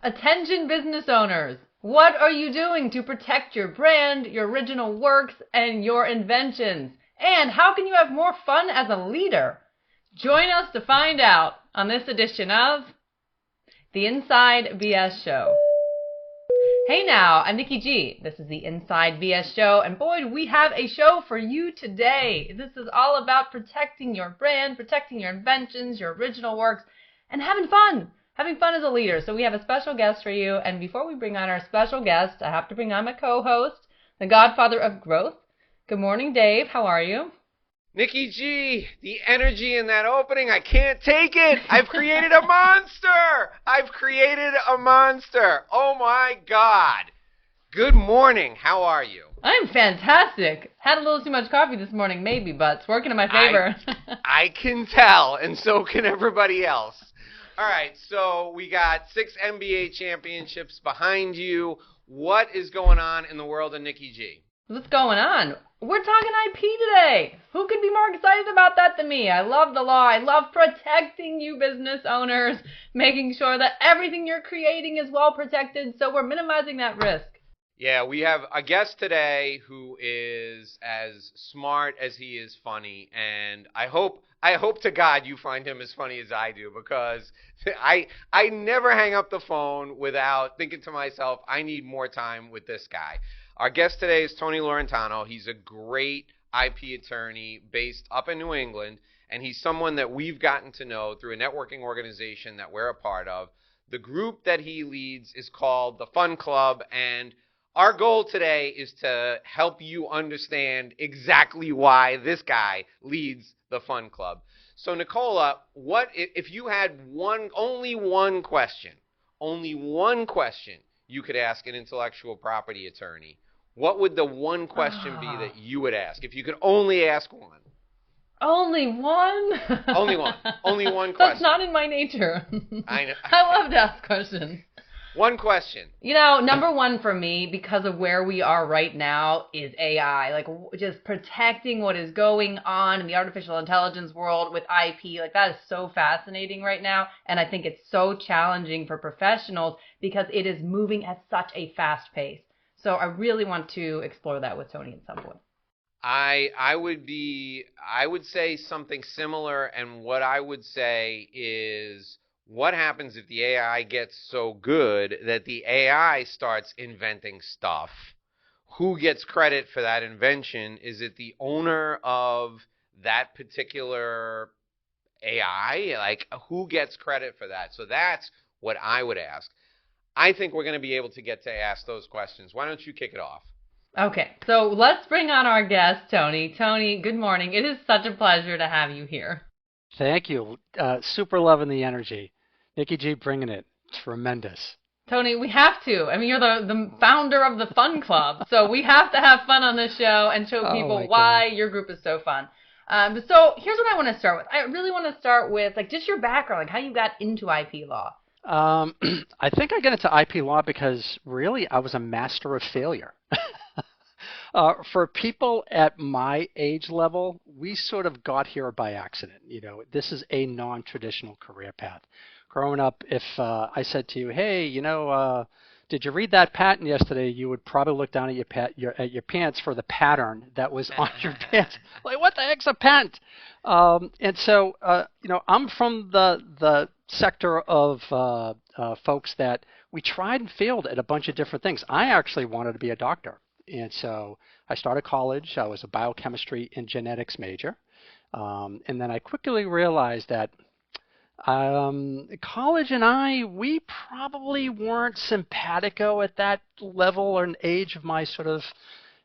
Attention business owners, what are you doing to protect your brand, your original works, and your inventions? And how can you have more fun as a leader? Join us to find out on this edition of the Inside VS Show. Hey now, I'm Nikki G. This is the Inside VS Show, and boy, do we have a show for you today. This is all about protecting your brand, protecting your inventions, your original works, and having fun as a leader. So we have a special guest for you, and before we bring on our special guest, I have to bring on my co-host, the godfather of growth. Good morning, Dave. How are you? Nikki G, the energy in that opening, I can't take it. I've created a monster. Oh, my God. Good morning. How are you? I'm fantastic. Had a little too much coffee this morning, maybe, but it's working in my favor. I can tell, and so can everybody else. All right, so we got 6 NBA championships behind you. What is going on in the world of Nikki G? What's going on? We're talking IP today. Who could be more excited about that than me? I love the law. I love protecting you business owners, making sure that everything you're creating is well protected, so we're minimizing that risk. Yeah, we have a guest today who is as smart as he is funny, and I hope to God you find him as funny as I do, because I never hang up the phone without thinking to myself, I need more time with this guy. Our guest today is Tony Laurentano. He's a great IP attorney based up in New England, and he's someone that we've gotten to know through a networking organization that we're a part of. The group that he leads is called the Fun Club, and our goal today is to help you understand exactly why this guy leads the Fun Club. So, Nicola, what if you had only one question you could ask an intellectual property attorney? What would the one question be that you would ask if you could only ask one? Only one? Only one. Only one question. That's not in my nature. I know. I love to ask questions. One question. You know, number one for me, because of where we are right now, is AI. Like, just protecting what is going on in the artificial intelligence world with IP. Like, that is so fascinating right now. And I think it's so challenging for professionals because it is moving at such a fast pace. So I really want to explore that with Tony at some point. I would say something similar, and what I would say is, what happens if the AI gets so good that the AI starts inventing stuff? Who gets credit for that invention? Is it the owner of that particular AI? Like, who gets credit for that? So that's what I would ask. I think we're going to be able to get to ask those questions. Why don't you kick it off? Okay, so let's bring on our guest, Tony. Tony, good morning. It is such a pleasure to have you here. Thank you. Super loving the energy. Nikki G bringing it. Tremendous. Tony, we have to. I mean, you're the founder of the Fun Club, so we have to have fun on this show and show people why your group is so fun. So here's what I want to start with. I really want to start with just your background, like how you got into IP law. I think I got into IP law because really I was a master of failure. For people at my age level, we sort of got here by accident. You know, this is a non-traditional career path. Growing up, if I said to you, hey, did you read that patent yesterday? You would probably look down at your pants for the pattern that was on your pants. Like, what the heck's a patent? And so, I'm from the sector of folks that we tried and failed at a bunch of different things. I actually wanted to be a doctor. And so I started college. I was a biochemistry and genetics major. And then I quickly realized that college and we probably weren't simpatico at that level or an age of my sort of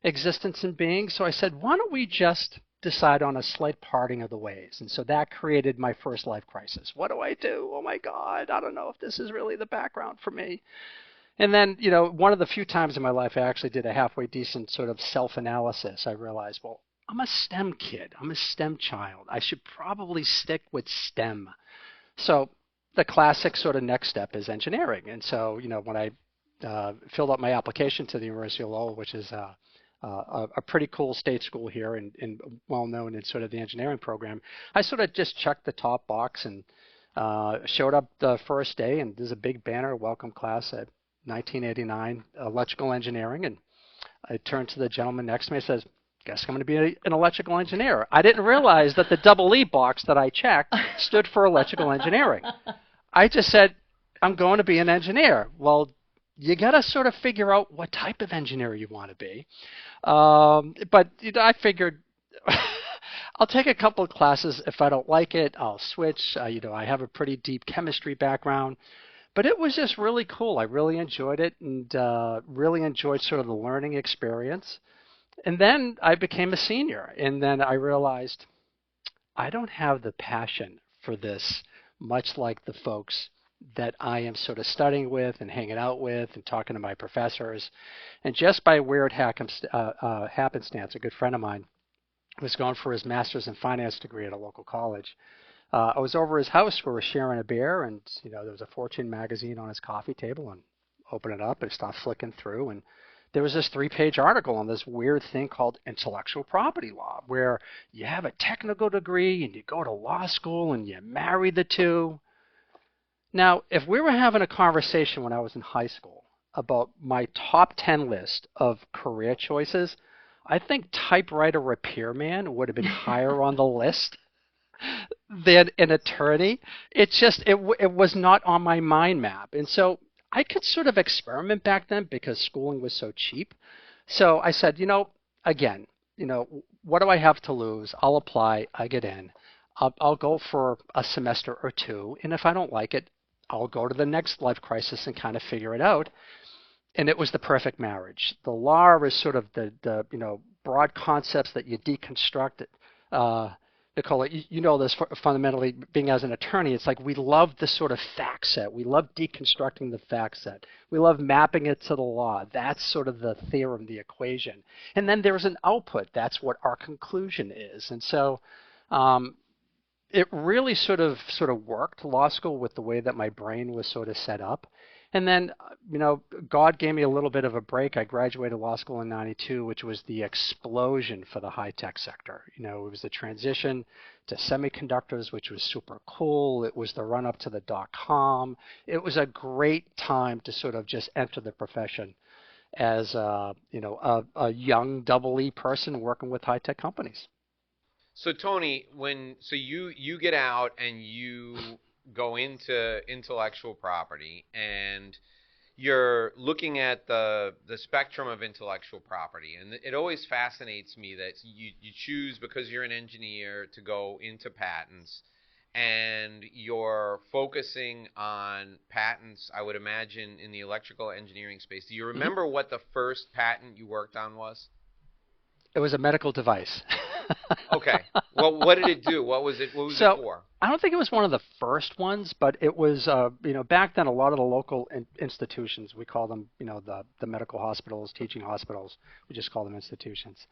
existence and being. So I said, why don't we just decide on a slight parting of the ways? And so that created my first life crisis. What do I do? Oh my God, I don't know if this is really the background for me. And then, one of the few times in my life I actually did a halfway decent sort of self-analysis. I realized, well, I'm a STEM kid. I'm a STEM child. I should probably stick with STEM. So the classic sort of next step is engineering. And so, when I filled out my application to the University of Lowell, which is a pretty cool state school here and well known in sort of the engineering program, I sort of just checked the top box and Showed up the first day, and there's a big banner, welcome class at 1989, electrical engineering. And I turned to the gentleman next to me and says, guess I'm going to be an electrical engineer. I didn't realize that the double E box that I checked stood for electrical engineering. I just said, I'm going to be an engineer. Well, you got to sort of figure out what type of engineer you want to be. But I figured I'll take a couple of classes. If I don't like it, I'll switch. I have a pretty deep chemistry background. But it was just really cool. I really enjoyed it, and really enjoyed sort of the learning experience. And then I became a senior, and then I realized I don't have the passion for this, much like the folks that I am sort of studying with and hanging out with and talking to my professors. And just by weird happenstance, a good friend of mine was going for his master's in finance degree at a local college. I was over his house. We were sharing a beer, and there was a Fortune magazine on his coffee table, and open it up and start flicking through, and there was this 3-page article on this weird thing called intellectual property law, where you have a technical degree and you go to law school and you marry the two. Now, if we were having a conversation when I was in high school about my top 10 list of career choices, I think typewriter repairman would have been higher on the list than an attorney. It was not on my mind map. And so I could sort of experiment back then because schooling was so cheap. So I said, again, what do I have to lose? I'll apply. I get in. I'll go for a semester or two. And if I don't like it, I'll go to the next life crisis and kind of figure it out. And it was the perfect marriage. The law is sort of the broad concepts that you deconstruct. Nicole, you know this fundamentally, being as an attorney, it's like we love the sort of fact set. We love deconstructing the fact set. We love mapping it to the law. That's sort of the theorem, the equation. And then there's an output. That's what our conclusion is. And so it really sort of worked, law school, with the way that my brain was sort of set up. And then, God gave me a little bit of a break. I graduated law school in '92, which was the explosion for the high-tech sector. It was the transition to semiconductors, which was super cool. It was the run-up to the dot-com. It was a great time to sort of just enter the profession as, a young double E person working with high-tech companies. So, Tony, you get out and you go into intellectual property, and you're looking at the spectrum of intellectual property, and it always fascinates me that you choose, because you're an engineer, to go into patents, and you're focusing on patents, I would imagine, in the electrical engineering space. Do you remember what the first patent you worked on was? It was a medical device. Okay. Well, what did it do? What was it for? I don't think it was one of the first ones, but it was, back then a lot of the local institutions, we call them, the medical hospitals, teaching hospitals, we just call them institutions,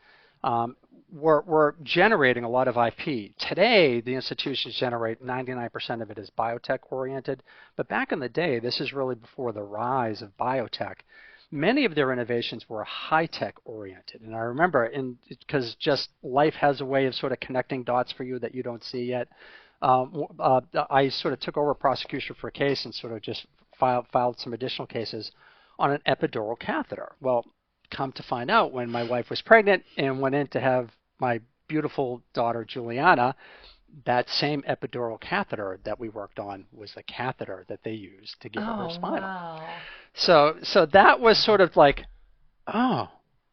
were generating a lot of IP. Today, the institutions generate 99% of it is biotech oriented, but back in the day, this is really before the rise of biotech. Many of their innovations were high-tech oriented. And I remember, because just life has a way of sort of connecting dots for you that you don't see yet, I sort of took over prosecution for a case and sort of just filed some additional cases on an epidural catheter. Well, come to find out, when my wife was pregnant and went in to have my beautiful daughter, Juliana, that same epidural catheter that we worked on was the catheter that they used to give her spinal. Wow. So that was sort of like, oh,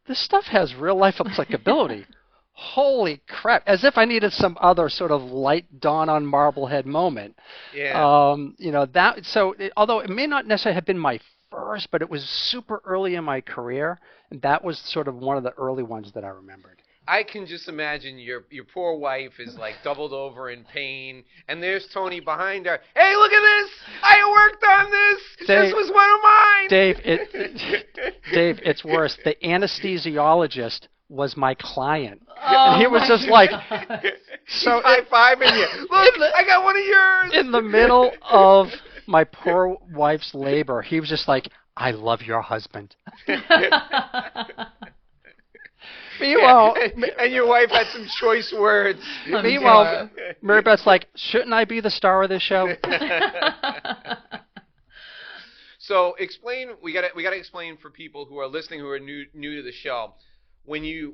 this stuff has real life applicability. Holy crap! As if I needed some other sort of light dawn on Marblehead moment. Yeah. Although it may not necessarily have been my first, but it was super early in my career, and that was sort of one of the early ones that I remembered. I can just imagine your poor wife is like doubled over in pain, and there's Tony behind her. Hey, look at this! I worked on this! This was one of mine! Dave, it's worse. The anesthesiologist was my client. Oh, and he was just like, so high-fiving you. Look, I got one of yours! In the middle of my poor wife's labor, he was just like, I love your husband. Meanwhile, and your wife had some choice words. Meanwhile, Mary Beth's like, shouldn't I be the star of this show? So explain. We gotta explain for people who are listening who are new to the show. When you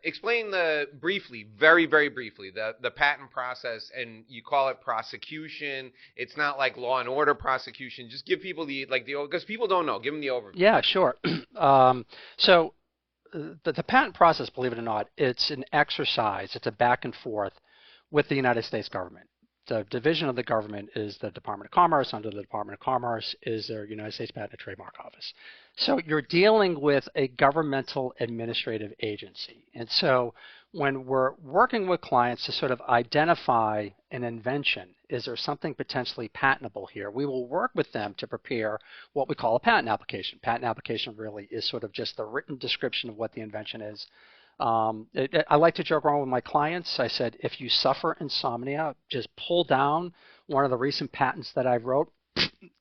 explain briefly, very briefly, the patent process, and you call it prosecution. It's not like Law and Order prosecution. Just give people because people don't know. Give them the overview. Yeah, sure. So the patent process, believe it or not, it's an exercise. It's a back and forth with the United States government. The division of the government is the Department of Commerce. Under the Department of Commerce is their United States Patent and Trademark Office. So you're dealing with a governmental administrative agency. And so when we're working with clients to sort of identify an invention, is there something potentially patentable here? We will work with them to prepare what we call a patent application. Patent application really is sort of just the written description of what the invention is. I like to joke around with my clients. I said, if you suffer insomnia, just pull down one of the recent patents that I wrote.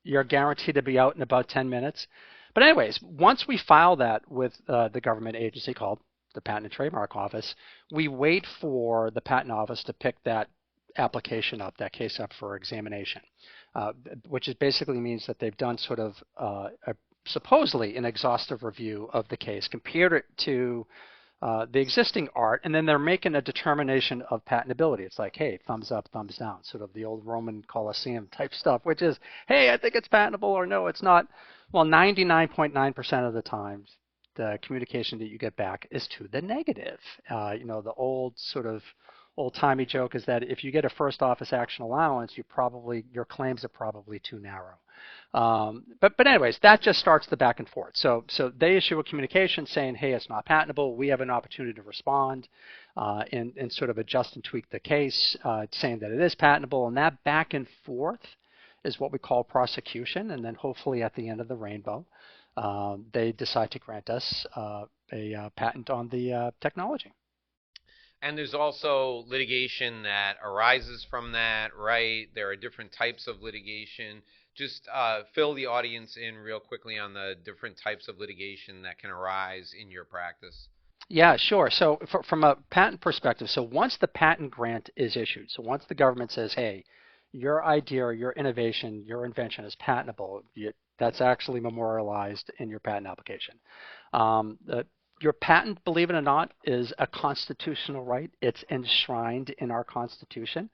You're guaranteed to be out in about 10 minutes. But anyways, once we file that with the government agency called the Patent and Trademark Office, we wait for the Patent Office to pick that application up, that case up for examination, which basically means that they've done sort of supposedly an exhaustive review of the case, compared it to the existing art, and then they're making a determination of patentability. It's like, hey, thumbs up, thumbs down, sort of the old Roman Colosseum type stuff, which is, hey, I think it's patentable, or no, it's not. Well, 99.9% of the times, the communication that you get back is to the negative. The old sort of old-timey joke is that if you get a first office action allowance, your claims are probably too narrow. But anyways, that just starts the back and forth. So they issue a communication saying, hey, it's not patentable. We have an opportunity to respond and sort of adjust and tweak the case, saying that it is patentable. And that back and forth is what we call prosecution. And then hopefully at the end of the rainbow, they decide to grant us a patent on the technology. And there's also litigation that arises from that, right? There are different types of litigation. Just fill the audience in real quickly on the different types of litigation that can arise in your practice. Yeah, sure. So from a patent perspective, so once the patent grant is issued, so once the government says, hey, your idea or your innovation, your invention is patentable, that's actually memorialized in your patent application. Your patent, believe it or not, is a constitutional right. It's enshrined in our Constitution.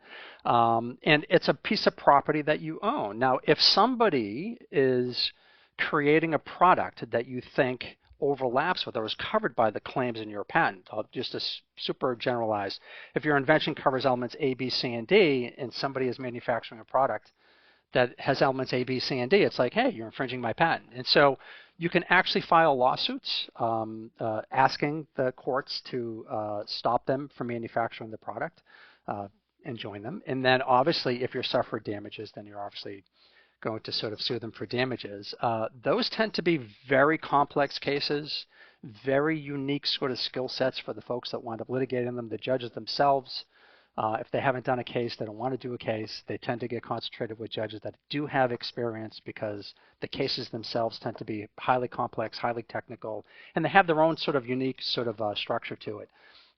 And it's a piece of property that you own. Now, if somebody is creating a product that you think overlaps with or is covered by the claims in your patent, just to super generalize, if your invention covers elements A, B, C, and D, and somebody is manufacturing a product that has elements A, B, C, and D, it's like, hey, you're infringing my patent. And so you can actually file lawsuits asking the courts to stop them from manufacturing the product and join them. And then obviously if you're suffering damages, then you're obviously going to sort of sue them for damages. Those tend to be very complex cases, very unique sort of skill sets for the folks that wind up litigating them, the judges themselves. If they haven't done a case, they don't want to do a case. They tend to get concentrated with judges that do have experience because the cases themselves tend to be highly complex, highly technical, and they have their own sort of unique sort of structure to it.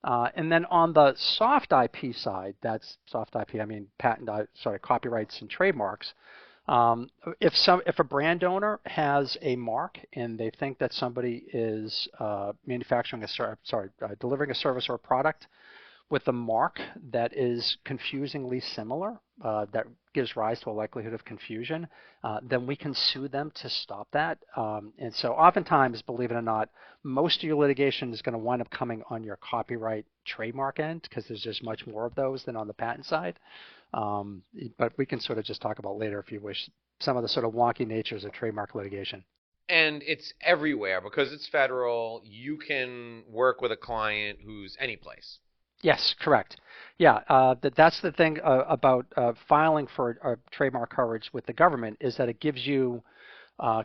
And then on the soft IP side, that's soft IP, I mean copyrights and trademarks. If a brand owner has a mark and they think that somebody is delivering a service or a product with a mark that is confusingly similar, that gives rise to a likelihood of confusion, then we can sue them to stop that. And so oftentimes, believe it or not, most of your litigation is going to wind up coming on your copyright trademark end because there's just much more of those than on the patent side. But we can sort of just talk about later, if you wish, some of the sort of wonky natures of trademark litigation. And it's everywhere because it's federal. You can work with a client who's any place. Yes, correct. Yeah, that's the thing about filing for trademark coverage with the government is that it gives you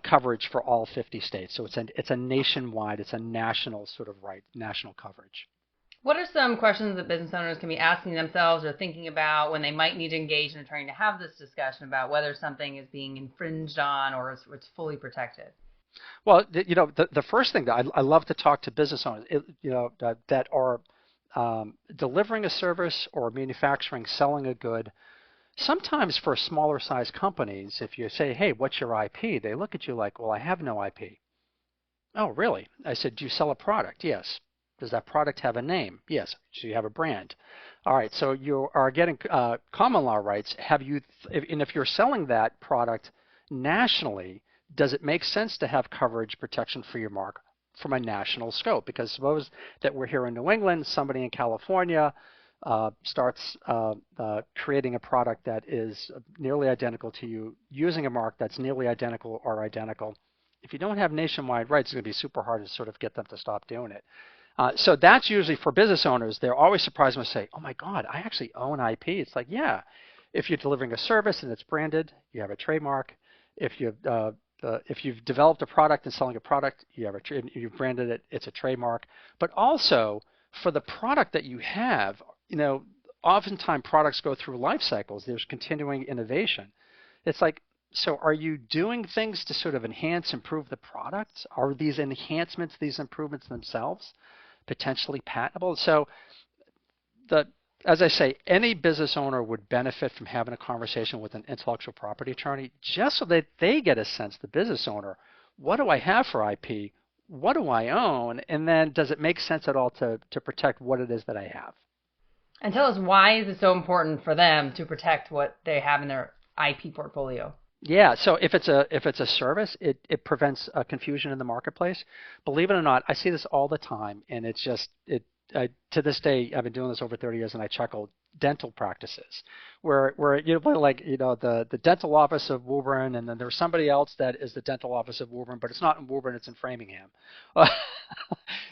coverage for all 50 states. So it's a nationwide, it's a national sort of right, national coverage. What are some questions that business owners can be asking themselves or thinking about when they might need to engage in attorney to have this discussion about whether something is being infringed on or it's fully protected? Well, the first thing that I love to talk to business owners, that are delivering a service or manufacturing, selling a good. Sometimes for smaller size companies, if you say, hey, what's your IP? They look at you like, well, I have no IP. Oh, really? I said, do you sell a product? Yes. Does that product have a name? Yes. Do you have a brand? All right. So you are getting common law rights. And if you're selling that product nationally, does it make sense to have coverage protection for your mark from a national scope? Because suppose that we're here in New England, somebody in California starts creating a product that is nearly identical to you, using a mark that's nearly identical or identical. If you don't have nationwide rights, it's going to be super hard to sort of get them to stop doing it. So that's usually for business owners. They're always surprised when they say, oh my God, I actually own IP. It's like, yeah, if you're delivering a service and it's branded, you have a trademark. If you've developed a product and selling a product, you've branded it, it's a trademark. But also for the product that you have, oftentimes products go through life cycles. There's continuing innovation. It's like, so are you doing things to sort of enhance, improve the product? Are these enhancements, these improvements themselves potentially patentable? So as I say, any business owner would benefit from having a conversation with an intellectual property attorney just so that they get a sense, the business owner, what do I have for IP? What do I own? And then does it make sense at all to protect what it is that I have? And tell us, why is it so important for them to protect what they have in their IP portfolio? Yeah, so if it's a service, it prevents confusion in the marketplace. Believe it or not, I see this all the time, and it's just to this day, I've been doing this over 30 years, and I chuckle. Dental practices, where the dental office of Woburn, and then there's somebody else that is the dental office of Woburn, but it's not in Woburn, it's in Framingham.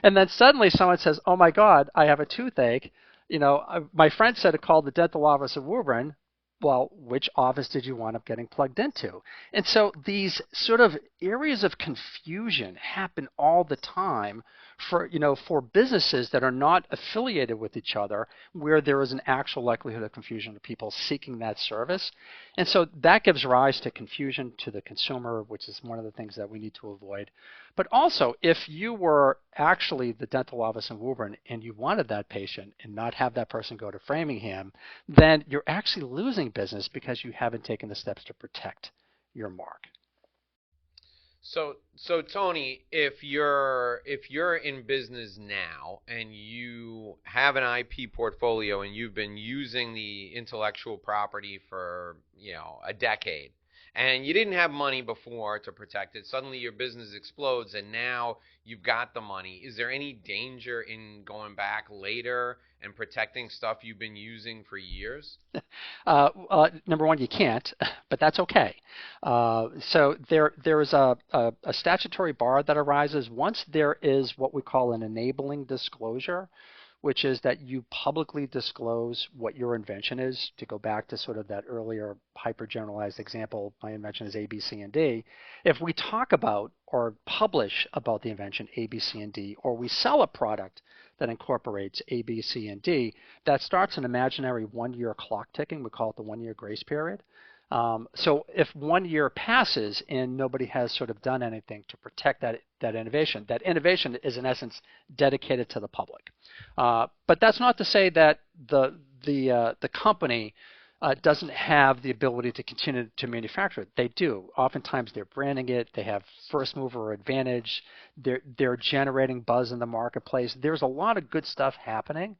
And then suddenly someone says, oh my God, I have a toothache. My friend said to call the dental office of Woburn. Well, which office did you wind up getting plugged into? And so these sort of areas of confusion happen all the time for businesses that are not affiliated with each other, where there is an actual likelihood of confusion of people seeking that service. And so that gives rise to confusion to the consumer, which is one of the things that we need to avoid. But also, if you were actually the dental office in Woburn and you wanted that patient and not have that person go to Framingham, then you're actually losing business because you haven't taken the steps to protect your mark. So Tony, if you're in business now and you have an IP portfolio and you've been using the intellectual property for, a decade, and you didn't have money before to protect it, suddenly your business explodes and now you've got the money. Is there any danger in going back later and protecting stuff you've been using for years? Number one, you can't, but that's okay. So there is a statutory bar that arises once there is what we call an enabling disclosure, which is that you publicly disclose what your invention is. To go back to sort of that earlier hyper-generalized example, my invention is A, B, C, and D. If we talk about or publish about the invention A, B, C, and D, or we sell a product that incorporates A, B, C, and D, that starts an imaginary 1-year clock ticking. We call it the 1-year grace period. So if 1 year passes and nobody has sort of done anything to protect that innovation is in essence dedicated to the public. But that's not to say that the company doesn't have the ability to continue to manufacture it. They do. Oftentimes they're branding it. They have first mover advantage. They're generating buzz in the marketplace. There's a lot of good stuff happening.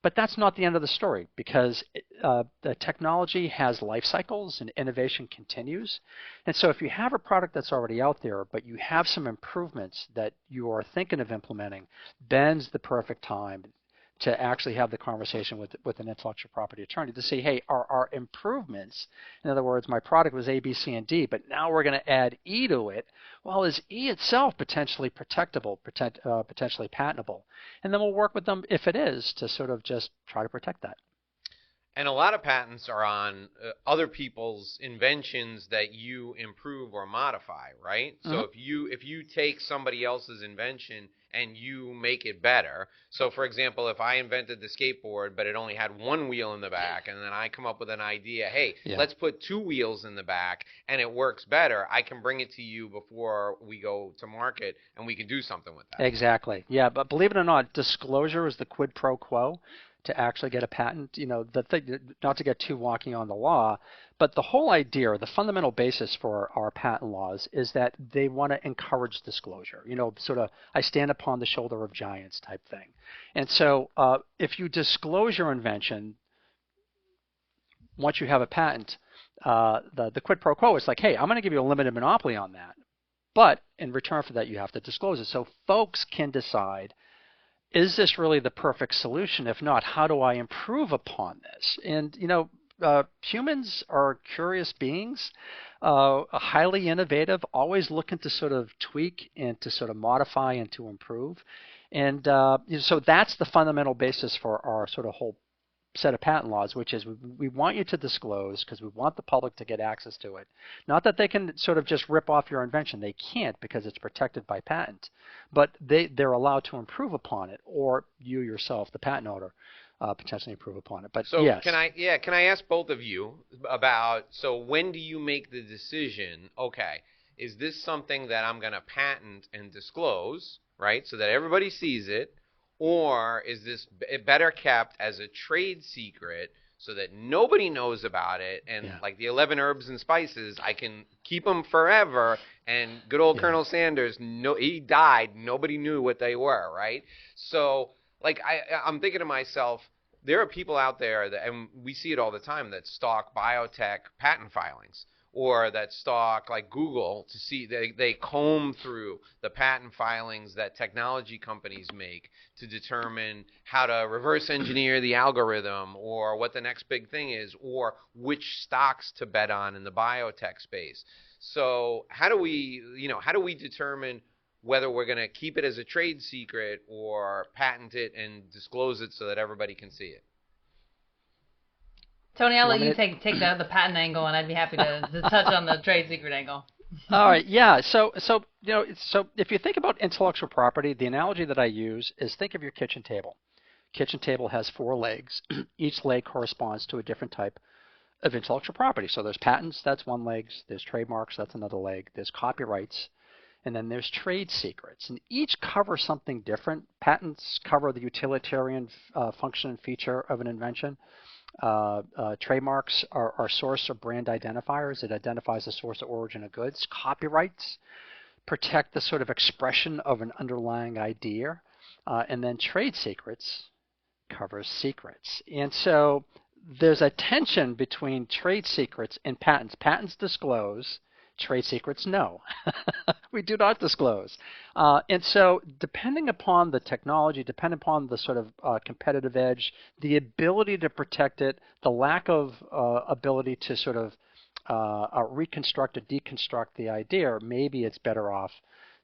But that's not the end of the story, because the technology has life cycles and innovation continues. And so if you have a product that's already out there, but you have some improvements that you are thinking of implementing, then's the perfect time to actually have the conversation with an intellectual property attorney to say, hey, are our improvements, in other words, my product was A, B, C, and D, but now we're going to add E to it. Well, is E itself potentially protectable, potentially patentable? And then we'll work with them, if it is, to sort of just try to protect that. And a lot of patents are on other people's inventions that you improve or modify, right? Mm-hmm. So if you take somebody else's invention and you make it better. So for example, if I invented the skateboard but it only had one wheel in the back, and then I come up with an idea, hey, let's put two wheels in the back and it works better, I can bring it to you before we go to market and we can do something with that. Exactly. Yeah, but believe it or not, disclosure is the quid pro quo to actually get a patent. The thing, not to get too wonky on the law, but the whole idea, the fundamental basis for our patent laws is that they want to encourage disclosure. Sort of, I stand upon the shoulder of giants type thing. And so if you disclose your invention, once you have a patent, the quid pro quo is like, hey, I'm going to give you a limited monopoly on that. But in return for that, you have to disclose it. So folks can decide, is this really the perfect solution? If not, how do I improve upon this? And, humans are curious beings, highly innovative, always looking to sort of tweak and to sort of modify and to improve. And so that's the fundamental basis for our sort of whole set of patent laws, which is we want you to disclose because we want the public to get access to it. Not that they can sort of just rip off your invention. They can't because it's protected by patent. But they're allowed to improve upon it, or you yourself, the patent owner, potentially improve upon it. But so yes. Can I ask both of you about, so when do you make the decision, okay, is this something that I'm going to patent and disclose, right, so that everybody sees it? Or is this better kept as a trade secret so that nobody knows about it? And like the 11 herbs and spices, I can keep them forever. And good old Colonel Sanders, he died. Nobody knew what they were, right? So like I'm thinking to myself, there are people out there that, and we see it all the time, that stalk biotech patent filings, or that stalk like Google to see, they comb through the patent filings that technology companies make to determine how to reverse engineer the algorithm, or what the next big thing is, or which stocks to bet on in the biotech space. So how do we determine whether we're going to keep it as a trade secret or patent it and disclose it so that everybody can see it? Tony, I'll let you take the patent angle, and I'd be happy to touch on the trade secret angle. All right, yeah. So if you think about intellectual property, the analogy that I use is, think of your kitchen table. Kitchen table has 4 legs. Each leg corresponds to a different type of intellectual property. So there's patents, that's one leg. There's trademarks, that's another leg. There's copyrights, and then there's trade secrets. And each cover something different. Patents cover the utilitarian function and feature of an invention. Trademarks are source or brand identifiers. It identifies the source or origin of goods. Copyrights protect the sort of expression of an underlying idea. And then trade secrets covers secrets. And so there's a tension between trade secrets and patents. Patents disclose. Trade secrets, no. We do not disclose. And so depending upon the technology, depending upon the sort of competitive edge, the ability to protect it, the lack of ability to sort of reconstruct or deconstruct the idea, maybe it's better off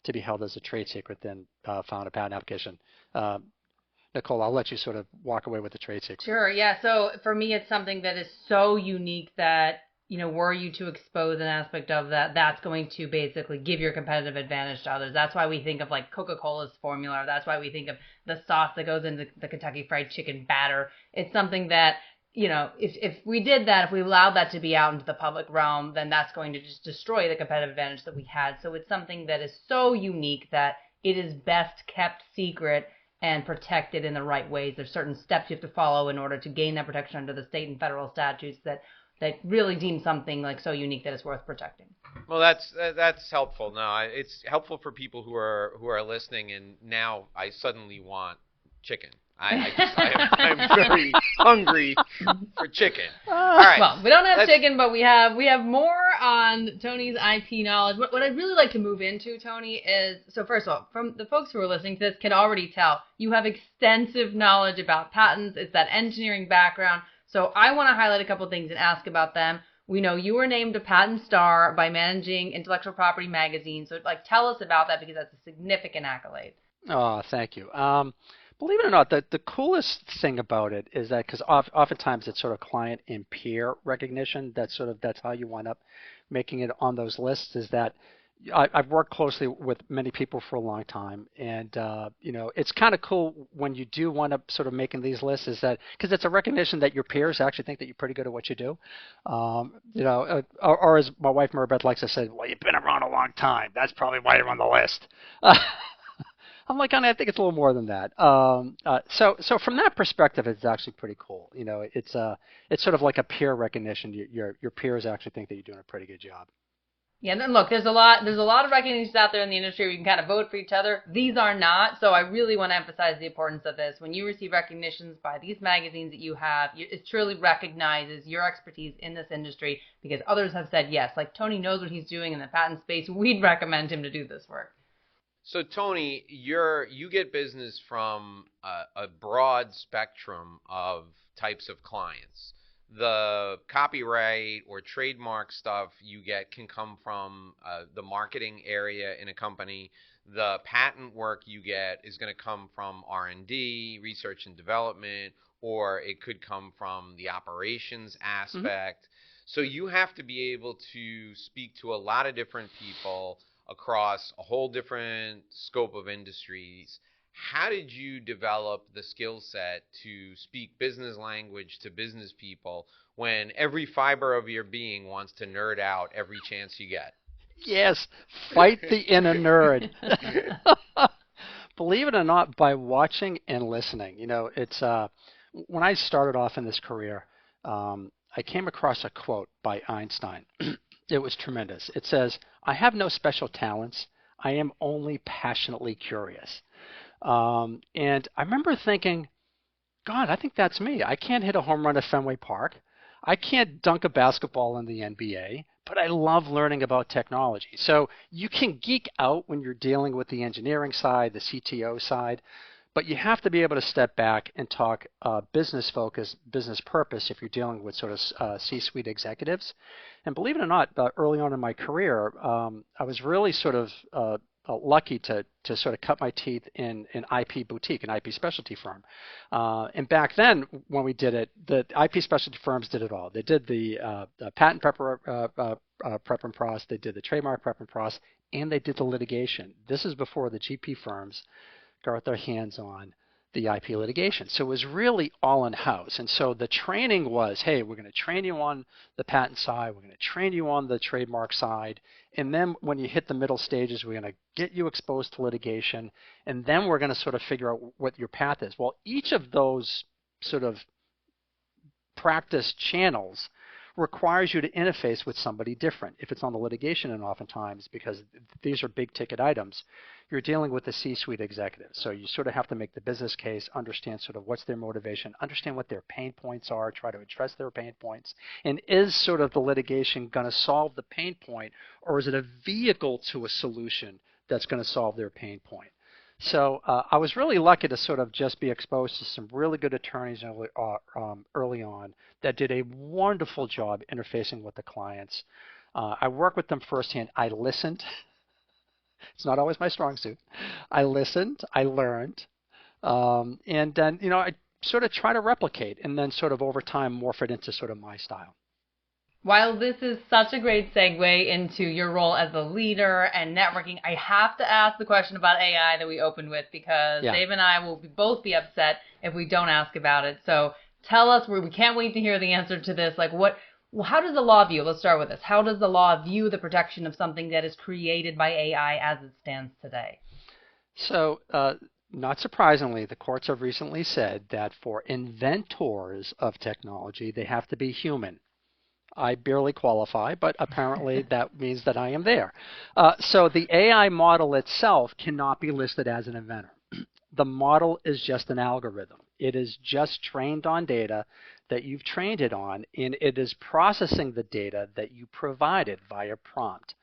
to be held as a trade secret than found a patent application. Nicole, I'll let you sort of walk away with the trade secret. Sure, yeah. So for me, it's something that is so unique that, were you to expose an aspect of that, that's going to basically give your competitive advantage to others. That's why we think of like Coca-Cola's formula. That's why we think of the sauce that goes into the Kentucky Fried Chicken batter. It's something that, if we did that, if we allowed that to be out into the public realm, then that's going to just destroy the competitive advantage that we had. So it's something that is so unique that it is best kept secret and protected in the right ways. There's certain steps you have to follow in order to gain that protection under the state and federal statutes that really deem something like so unique that it's worth protecting. Well, that's helpful. No, it's helpful for people who are listening, and now I suddenly want chicken. I'm very hungry for chicken. All right. Well, we don't have chicken, but we have more on Tony's IP knowledge. What I'd really like to move into, Tony, is, so first of all, from the folks who are listening to this can already tell you have extensive knowledge about patents. It's that engineering background. So I want to highlight a couple things and ask about them. We know you were named a patent star by Managing Intellectual Property magazine. So tell us about that, because that's a significant accolade. Oh, thank you. Believe it or not, the coolest thing about it is that because oftentimes it's sort of client and peer recognition. That's how you wind up making it on those lists. Is that I've worked closely with many people for a long time, and it's kind of cool when you do wind up sort of making these lists. Is that because it's a recognition that your peers actually think that you're pretty good at what you do, or as my wife Maribeth likes to say, well, you've been around a long time. That's probably why you're on the list. I'm like, I think it's a little more than that. So from that perspective, it's actually pretty cool. It's sort of like a peer recognition. Your peers actually think that you're doing a pretty good job. Yeah, and then look, there's a lot of recognitions out there in the industry where you can kind of vote for each other. These are not, so I really want to emphasize the importance of this. When you receive recognitions by these magazines that you have, it truly recognizes your expertise in this industry because others have said yes. Like Tony knows what he's doing in the patent space. We'd recommend him to do this work. So Tony, you get business from a broad spectrum of types of clients. The copyright or trademark stuff you get can come from the marketing area in a company. The patent work you get is going to come from R&D, research and development, or it could come from the operations aspect. So you have to be able to speak to a lot of different people across a whole different scope of industries. How did you develop the skill set to speak business language to business people when every fiber of your being wants to nerd out every chance you get? Yes, fight the inner nerd. Believe it or not, by watching and listening. It's when I started off in this career, I came across a quote by Einstein. It was tremendous. It says, "I have no special talents. I am only passionately curious." And I remember thinking, God, I think that's me. I can't hit a home run at Fenway Park. I can't dunk a basketball in the NBA, but I love learning about technology. So you can geek out when you're dealing with the engineering side, the CTO side, but you have to be able to step back and talk business focus, business purpose if you're dealing with sort of C-suite executives. And believe it or not, early on in my career, I was really sort of lucky to sort of cut my teeth in an IP boutique, an IP specialty firm. And back then, when we did it, the IP specialty firms did it all. They did the patent prep and pros, they did the trademark prep and pros, and they did the litigation. This is before the GP firms got their hands on the IP litigation. So it was really all in-house. And so the training was, hey, we're going to train you on the patent side, we're going to train you on the trademark side, and then when you hit the middle stages, we're going to get you exposed to litigation, and then we're going to sort of figure out what your path is. Well, each of those sort of practice channels requires you to interface with somebody different. If it's on the litigation, and oftentimes, because these are big ticket items, you're dealing with the C-suite executive. So you sort of have to make the business case, understand sort of what's their motivation, understand what their pain points are, try to address their pain points. And is sort of the litigation going to solve the pain point, or is it a vehicle to a solution that's going to solve their pain point? So I was really lucky to sort of just be exposed to some really good attorneys early on that did a wonderful job interfacing with the clients. I worked with them firsthand. I listened. It's not always my strong suit. I listened. I learned. And then, I sort of try to replicate and then sort of over time morph it into sort of my style. While this is such a great segue into your role as a leader and networking, I have to ask the question about AI that we opened with because Dave and I will both be upset if we don't ask about it. So tell us, we can't wait to hear the answer to this. Like how does the law view, let's start with this, how does the law view the protection of something that is created by AI as it stands today? So not surprisingly, the courts have recently said that for inventors of technology, they have to be human. I barely qualify, but apparently that means that I am there. So the AI model itself cannot be listed as an inventor. The model is just an algorithm. It is just trained on data that you've trained it on, and it is processing the data that you provided via prompt.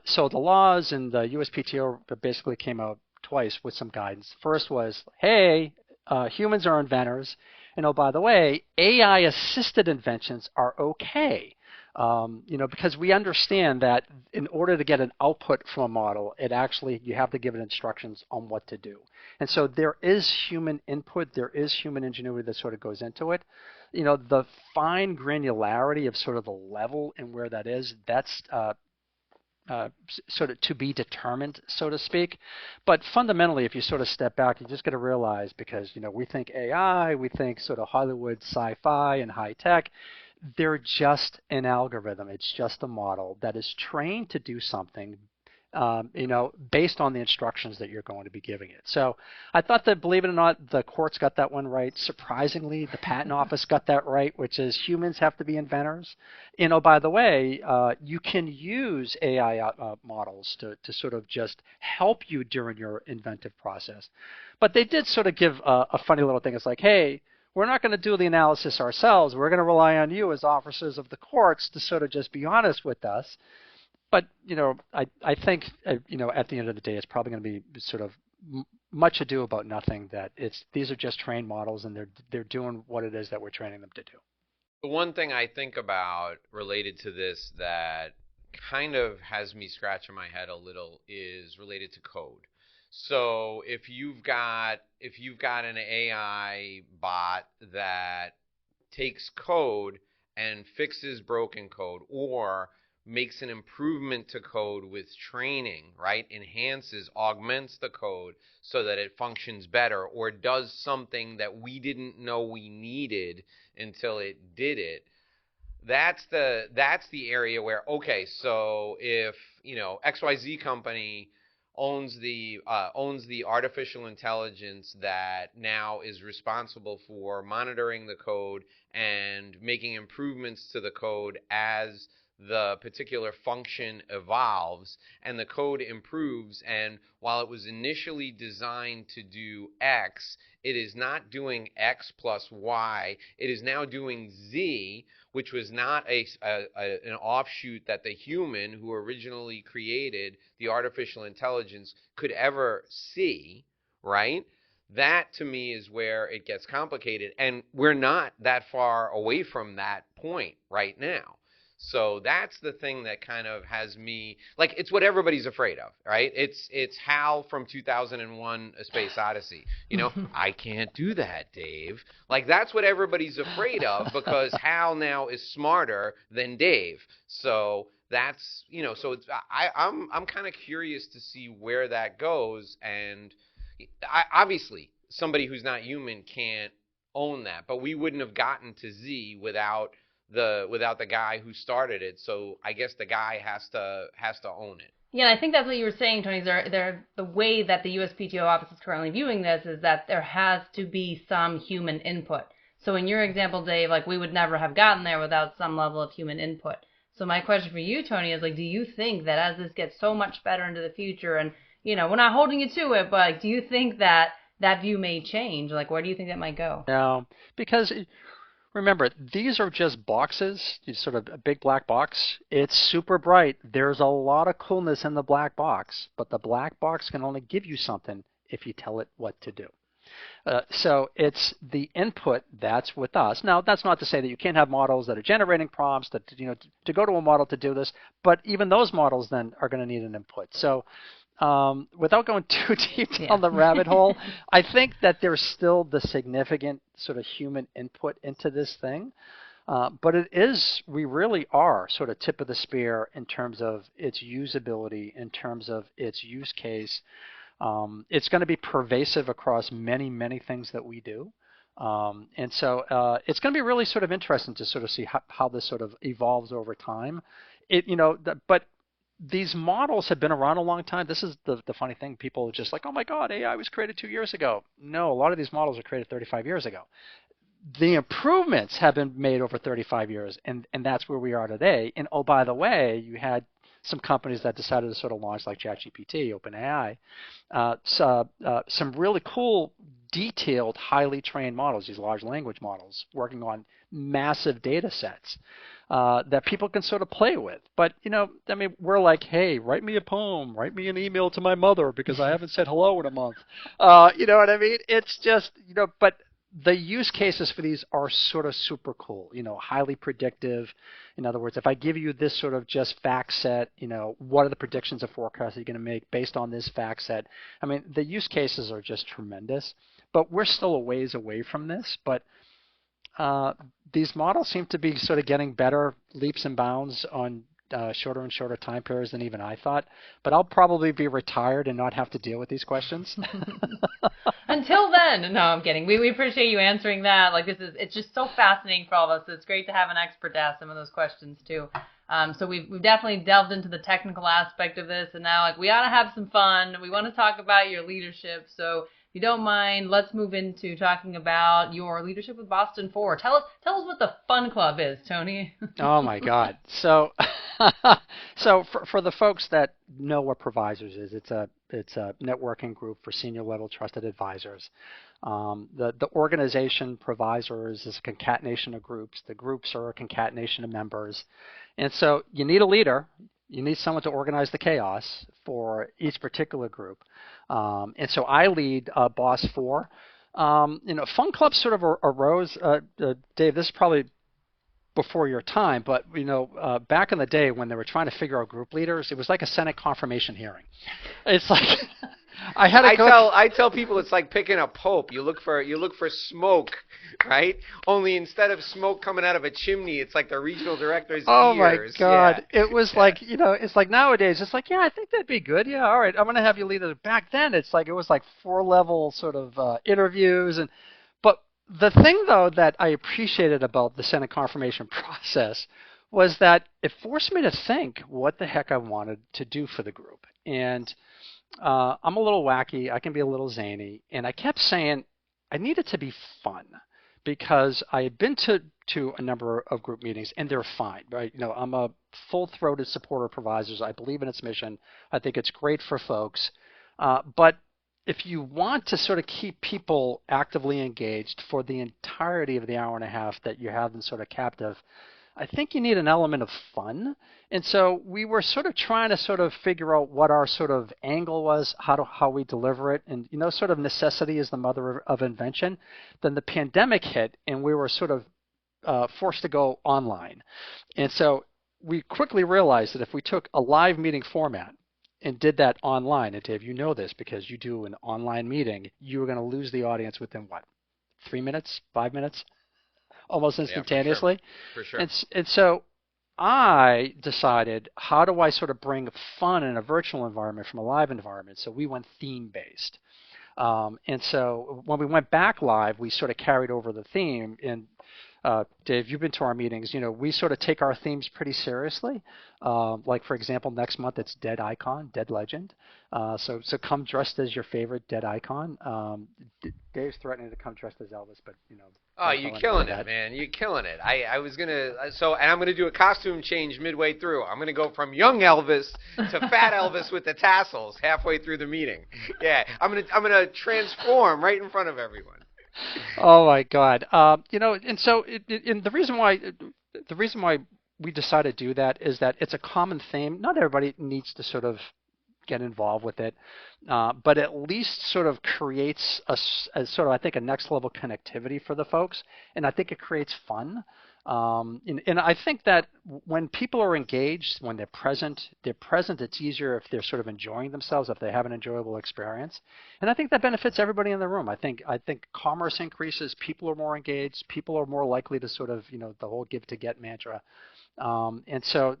So the laws and the USPTO basically came out twice with some guidance. First was, hey, humans are inventors. And oh, by the way, AI-assisted inventions are okay. Because we understand that in order to get an output from a model, you have to give it instructions on what to do. And so there is human input, there is human ingenuity that sort of goes into it. The fine granularity of sort of the level and where that is, that's sort of to be determined, so to speak. But fundamentally, if you sort of step back, you just got to realize, because we think AI, we think sort of Hollywood sci-fi and high tech. They're just an algorithm. It's just a model that is trained to do something, based on the instructions that you're going to be giving it. So I thought that, believe it or not, the courts got that one right. Surprisingly, the patent office got that right, which is humans have to be inventors. By the way, you can use AI models to sort of just help you during your inventive process. But they did sort of give a funny little thing. It's like, hey, we're not going to do the analysis ourselves. We're going to rely on you as officers of the courts to sort of just be honest with us. But, I think, at the end of the day, it's probably going to be sort of much ado about nothing, that these are just trained models and they're doing what it is that we're training them to do. The one thing I think about related to this that kind of has me scratching my head a little is related to code. So if you've got an AI bot that takes code and fixes broken code, or makes an improvement to code with training, right? Enhances, augments the code so that it functions better, or does something that we didn't know we needed until it did it. That's the area where, okay, so if XYZ company owns the artificial intelligence that now is responsible for monitoring the code and making improvements to the code as the particular function evolves, and the code improves, and while it was initially designed to do X, it is not doing X plus Y, it is now doing Z, which was not an offshoot that the human who originally created the artificial intelligence could ever see, right? That, to me, is where it gets complicated, and we're not that far away from that point right now. So that's the thing that kind of has me, like, it's what everybody's afraid of, right? It's Hal from 2001: A Space Odyssey. I can't do that, Dave. Like, that's what everybody's afraid of, because Hal now is smarter than Dave. So that's, so it's, I'm kind of curious to see where that goes. And obviously, somebody who's not human can't own that, but we wouldn't have gotten to Z without the guy who started it. So I guess the guy has to own it. Yeah, I think that's what you were saying, Tony. The way that the USPTO office is currently viewing this is that there has to be some human input. So in your example, Dave, like, we would never have gotten there without some level of human input. So my question for you, Tony, is, like, do you think that as this gets so much better into the future, and we're not holding you to it, but, like, do you think that view may change? Like, where do you think that might go? No, because remember, these are just boxes, sort of a big black box. It's super bright. There's a lot of coolness in the black box, but the black box can only give you something if you tell it what to do. So it's the input that's with us. Now, that's not to say that you can't have models that are generating prompts that, to go to a model to do this, but even those models then are going to need an input. So without going too deep down the rabbit hole, I think that there's still the significant sort of human input into this thing. But we really are sort of tip of the spear in terms of its usability, in terms of its use case. It's going to be pervasive across many, many things that we do. And so it's going to be really sort of interesting to sort of see how this sort of evolves over time. But these models have been around a long time. This is the funny thing. People are just like, oh my God, AI was created 2 years ago. No, a lot of these models were created 35 years ago. The improvements have been made over 35 years, and that's where we are today. And oh, by the way, you had some companies that decided to sort of launch, like ChatGPT, OpenAI, some really cool, detailed, highly trained models, these large language models, working on massive data sets that people can sort of play with. But, we're like, hey, write me a poem, write me an email to my mother because I haven't said hello in a month. You know what I mean? It's just, but the use cases for these are sort of super cool, highly predictive. In other words, if I give you this sort of just fact set, what are the predictions of forecasts you're going to make based on this fact set? I mean, the use cases are just tremendous, but we're still a ways away from this. But these models seem to be sort of getting better leaps and bounds on shorter and shorter time periods than even I thought. But I'll probably be retired and not have to deal with these questions. Until then, no, I'm kidding. We appreciate you answering that. Like, it's just so fascinating for all of us. It's great to have an expert to ask some of those questions too. So we've definitely delved into the technical aspect of this, and now we ought to have some fun. We want to talk about your leadership. So if you don't mind, let's move into talking about your leadership with Boston 4. Tell us what the Fun Club is, Tony. Oh my God. So for the folks that know what Provisors is, it's a networking group for senior level trusted advisors. The organization Provisors is a concatenation of groups. The groups are a concatenation of members. And so you need a leader. You need someone to organize the chaos for each particular group. And so I lead Boss 4. Fun Club sort of arose, Dave, this is probably before your time, but back in the day when they were trying to figure out group leaders, it was like a Senate confirmation hearing. It's like I tell people it's like picking a pope. You look for smoke, right? Only instead of smoke coming out of a chimney, it's like the regional director's oh ears. My God. Yeah. It was like, it's like nowadays, it's like, yeah, I think that'd be good. Yeah, all right, I'm going to have you lead it. Back then, it was like 4-level sort of interviews. But the thing, though, that I appreciated about the Senate confirmation process was that it forced me to think what the heck I wanted to do for the group. And I'm a little wacky. I can be a little zany. And I kept saying I needed to be fun because I had been to a number of group meetings, and they're fine, right? I'm a full-throated supporter of Provisors. I believe in its mission. I think it's great for folks. But if you want to sort of keep people actively engaged for the entirety of the hour and a half that you have them sort of captive, I think you need an element of fun. And so we were sort of trying to sort of figure out what our sort of angle was, how we deliver it. And, sort of necessity is the mother of invention. Then the pandemic hit, and we were sort of forced to go online. And so we quickly realized that if we took a live meeting format and did that online, and Dave, you know this because you do an online meeting, you were going to lose the audience within what, 3 minutes, 5 minutes? Almost instantaneously. Yeah, for sure. And so I decided, how do I sort of bring fun in a virtual environment from a live environment? So we went theme-based. And so when we went back live, we sort of carried over the theme. And Dave, you've been to our meetings. We sort of take our themes pretty seriously. Like, for example, next month it's Dead Icon, Dead Legend. So come dressed as your favorite dead icon. Dave's threatening to come dressed as Elvis, but Oh, you're killing it, man! You're killing it. I was gonna and I'm gonna do a costume change midway through. I'm gonna go from young Elvis to fat Elvis with the tassels halfway through the meeting. Yeah, I'm gonna transform right in front of everyone. Oh my God! And so the reason why we decided to do that is that it's a common theme. Not everybody needs to sort of get involved with it, but at least sort of creates a sort of, I think, a next level connectivity for the folks, and I think it creates fun. And I think that when people are engaged, when they're present, it's easier if they're sort of enjoying themselves, if they have an enjoyable experience. And I think that benefits everybody in the room. I think commerce increases, people are more engaged, people are more likely to sort of, the whole give to get mantra. And so,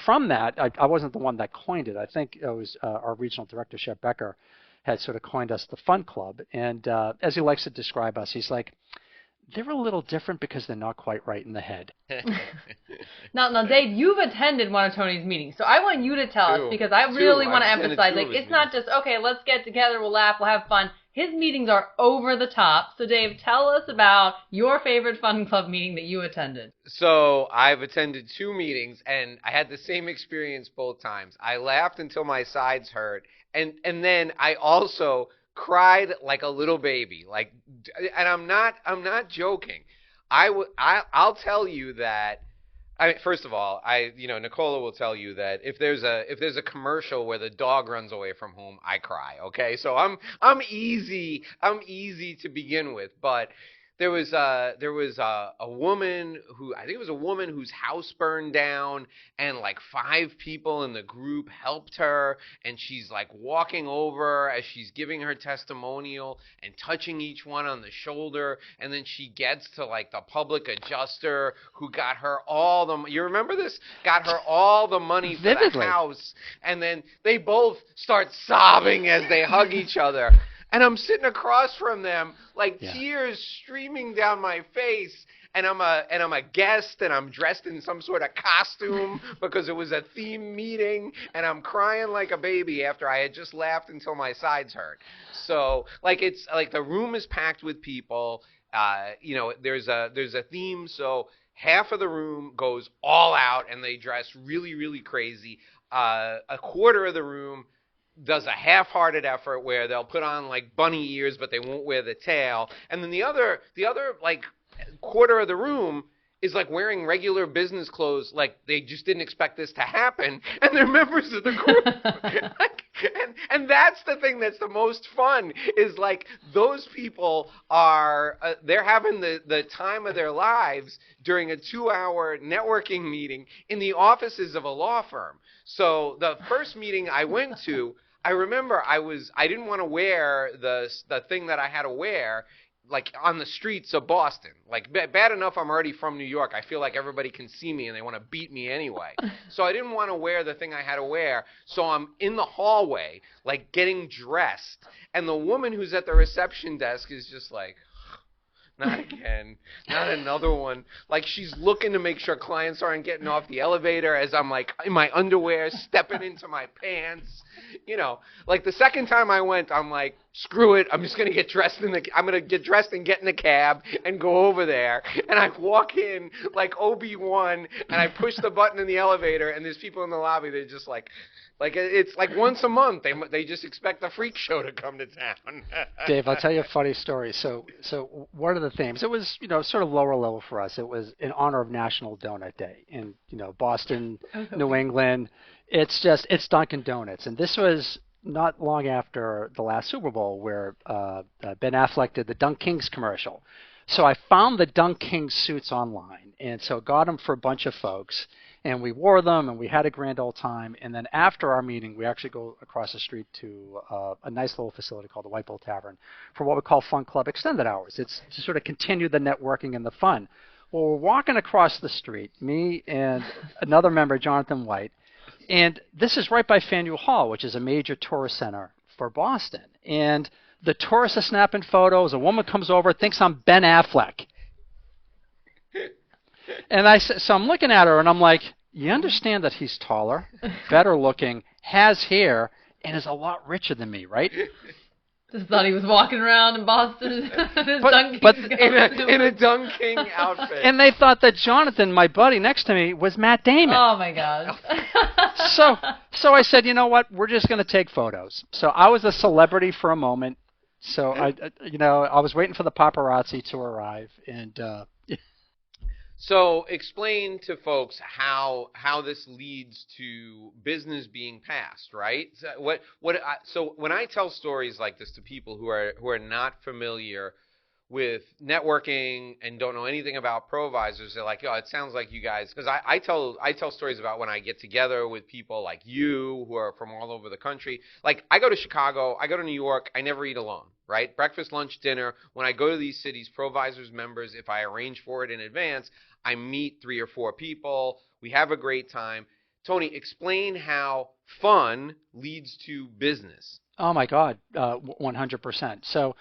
from that, I wasn't the one that coined it. I think it was our regional director, Shep Becker, had sort of coined us the Fun Club. And as he likes to describe us, he's like, they're a little different because they're not quite right in the head. Now, Dave, you've attended one of Tony's meetings, so I want you to tell us, because I really want to emphasize, it's not just, okay, let's get together, we'll laugh, we'll have fun. His meetings are over the top. So, Dave, tell us about your favorite Fun Club meeting that you attended. So, I've attended 2 meetings, and I had the same experience both times. I laughed until my sides hurt, and then I also cried like a little baby. And I'm not joking. I'll tell you that First of all, Nicola will tell you that if there's a commercial where the dog runs away from home, I cry. Okay, so I'm easy to begin with, but there was a woman who, I think it was a woman whose house burned down, and like five people in the group helped her, and she's like walking over as she's giving her testimonial and touching each one on the shoulder, and then she gets to like the public adjuster who got her all the, you remember this? Got her all the money for Vividly. the house, and then they both start sobbing as they hug each other. And I'm sitting across from them, like tears streaming down my face, and I'm a guest, and I'm dressed in some sort of costume because it was a theme meeting, and I'm crying like a baby after I had just laughed until my sides hurt. So like it's like the room is packed with people. There's a theme, so half of the room goes all out and they dress really, really crazy. A quarter of the room does a half-hearted effort where they'll put on like bunny ears, but they won't wear the tail. And then the other like quarter of the room is like wearing regular business clothes, like they just didn't expect this to happen, and they're members of the group. and that's the thing that's the most fun, is like those people are they're having the time of their lives during a 2-hour networking meeting in the offices of a law firm. So the first meeting I went to, I remember I didn't want to wear the thing that I had to wear like on the streets of Boston. Like bad enough I'm already from New York. I feel like everybody can see me and they want to beat me anyway. So I didn't want to wear the thing I had to wear. So I'm in the hallway like getting dressed, and the woman who's at the reception desk is just like, not again, not another one. Like she's looking to make sure clients aren't getting off the elevator as I'm like in my underwear, stepping into my pants. Like the second time I went, I'm like, screw it. I'm just going to get dressed I'm going to get dressed and get in the cab and go over there. And I walk in like Obi-Wan, and I push the button in the elevator, and there's people in the lobby. They're just like it's like once a month. They just expect the freak show to come to town. Dave, I'll tell you a funny story. So one of the themes, it was, sort of lower level for us. It was in honor of National Donut Day in, Boston, New England. It's Dunkin' Donuts. And this was not long after the last Super Bowl where Ben Affleck did the Dunk Kings commercial. So I found the Dunk Kings suits online, and so got them for a bunch of folks. And we wore them, and we had a grand old time. And then after our meeting, we actually go across the street to a nice little facility called the White Bull Tavern for what we call Fun Club Extended Hours. It's to sort of continue the networking and the fun. Well, we're walking across the street, me and another member, Jonathan White, and this is right by Faneuil Hall, which is a major tourist center for Boston. And the tourists are snapping photos. A woman comes over, thinks I'm Ben Affleck. And so I'm looking at her, and I'm like, you understand that he's taller, better looking, has hair, and is a lot richer than me, right? Just thought he was walking around in Boston in his in a Dunk King outfit. And they thought that Jonathan, my buddy next to me, was Matt Damon. Oh, my gosh. So I said, you know what? We're just going to take photos. So I was a celebrity for a moment. So I was waiting for the paparazzi to arrive, and So explain to folks how this leads to business being passed, right? So when I tell stories like this to people who are not familiar with networking and don't know anything about Provisors, they're like, oh, it sounds like you guys, because I tell stories about when I get together with people like you who are from all over the country. Like I go to Chicago, I go to New York, I never eat alone, right? Breakfast, lunch, dinner. When I go to these cities, Provisors members, if I arrange for it in advance, I meet 3 or 4 people. We have a great time. Tony, explain how fun leads to business. Oh my God, 100%. So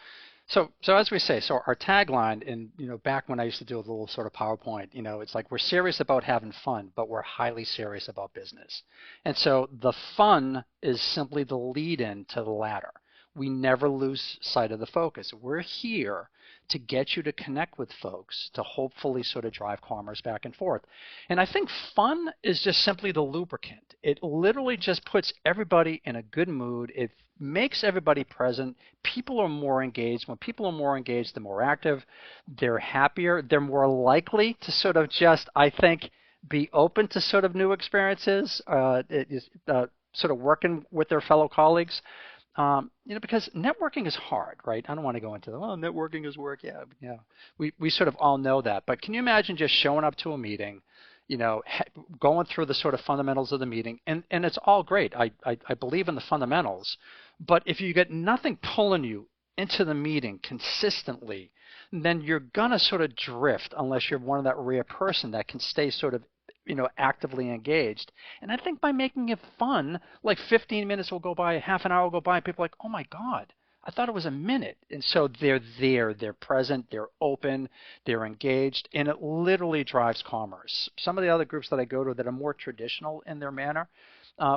as we say, so our tagline, and back when I used to do a little sort of PowerPoint, it's like we're serious about having fun, but we're highly serious about business. And so the fun is simply the lead-in to the latter. We never lose sight of the focus. We're here to get you to connect with folks, to hopefully sort of drive commerce back and forth. And I think fun is just simply the lubricant. It literally just puts everybody in a good mood. It makes everybody present. People are more engaged. When people are more engaged, they're more active, they're happier, they're more likely to sort of just, I think, be open to sort of new experiences, sort of working with their fellow colleagues. Because networking is hard, right? I don't want to go into networking is work. Yeah. We sort of all know that. But can you imagine just showing up to a meeting, going through the sort of fundamentals of the meeting, and it's all great. I believe in the fundamentals, but if you get nothing pulling you into the meeting consistently, then you're gonna sort of drift unless you're one of that rare person that can stay sort of actively engaged. And I think by making it fun, like 15 minutes will go by, half an hour will go by, and people are like, oh my God, I thought it was a minute. And so they're there, they're present, they're open, they're engaged, and it literally drives commerce. Some of the other groups that I go to that are more traditional in their manner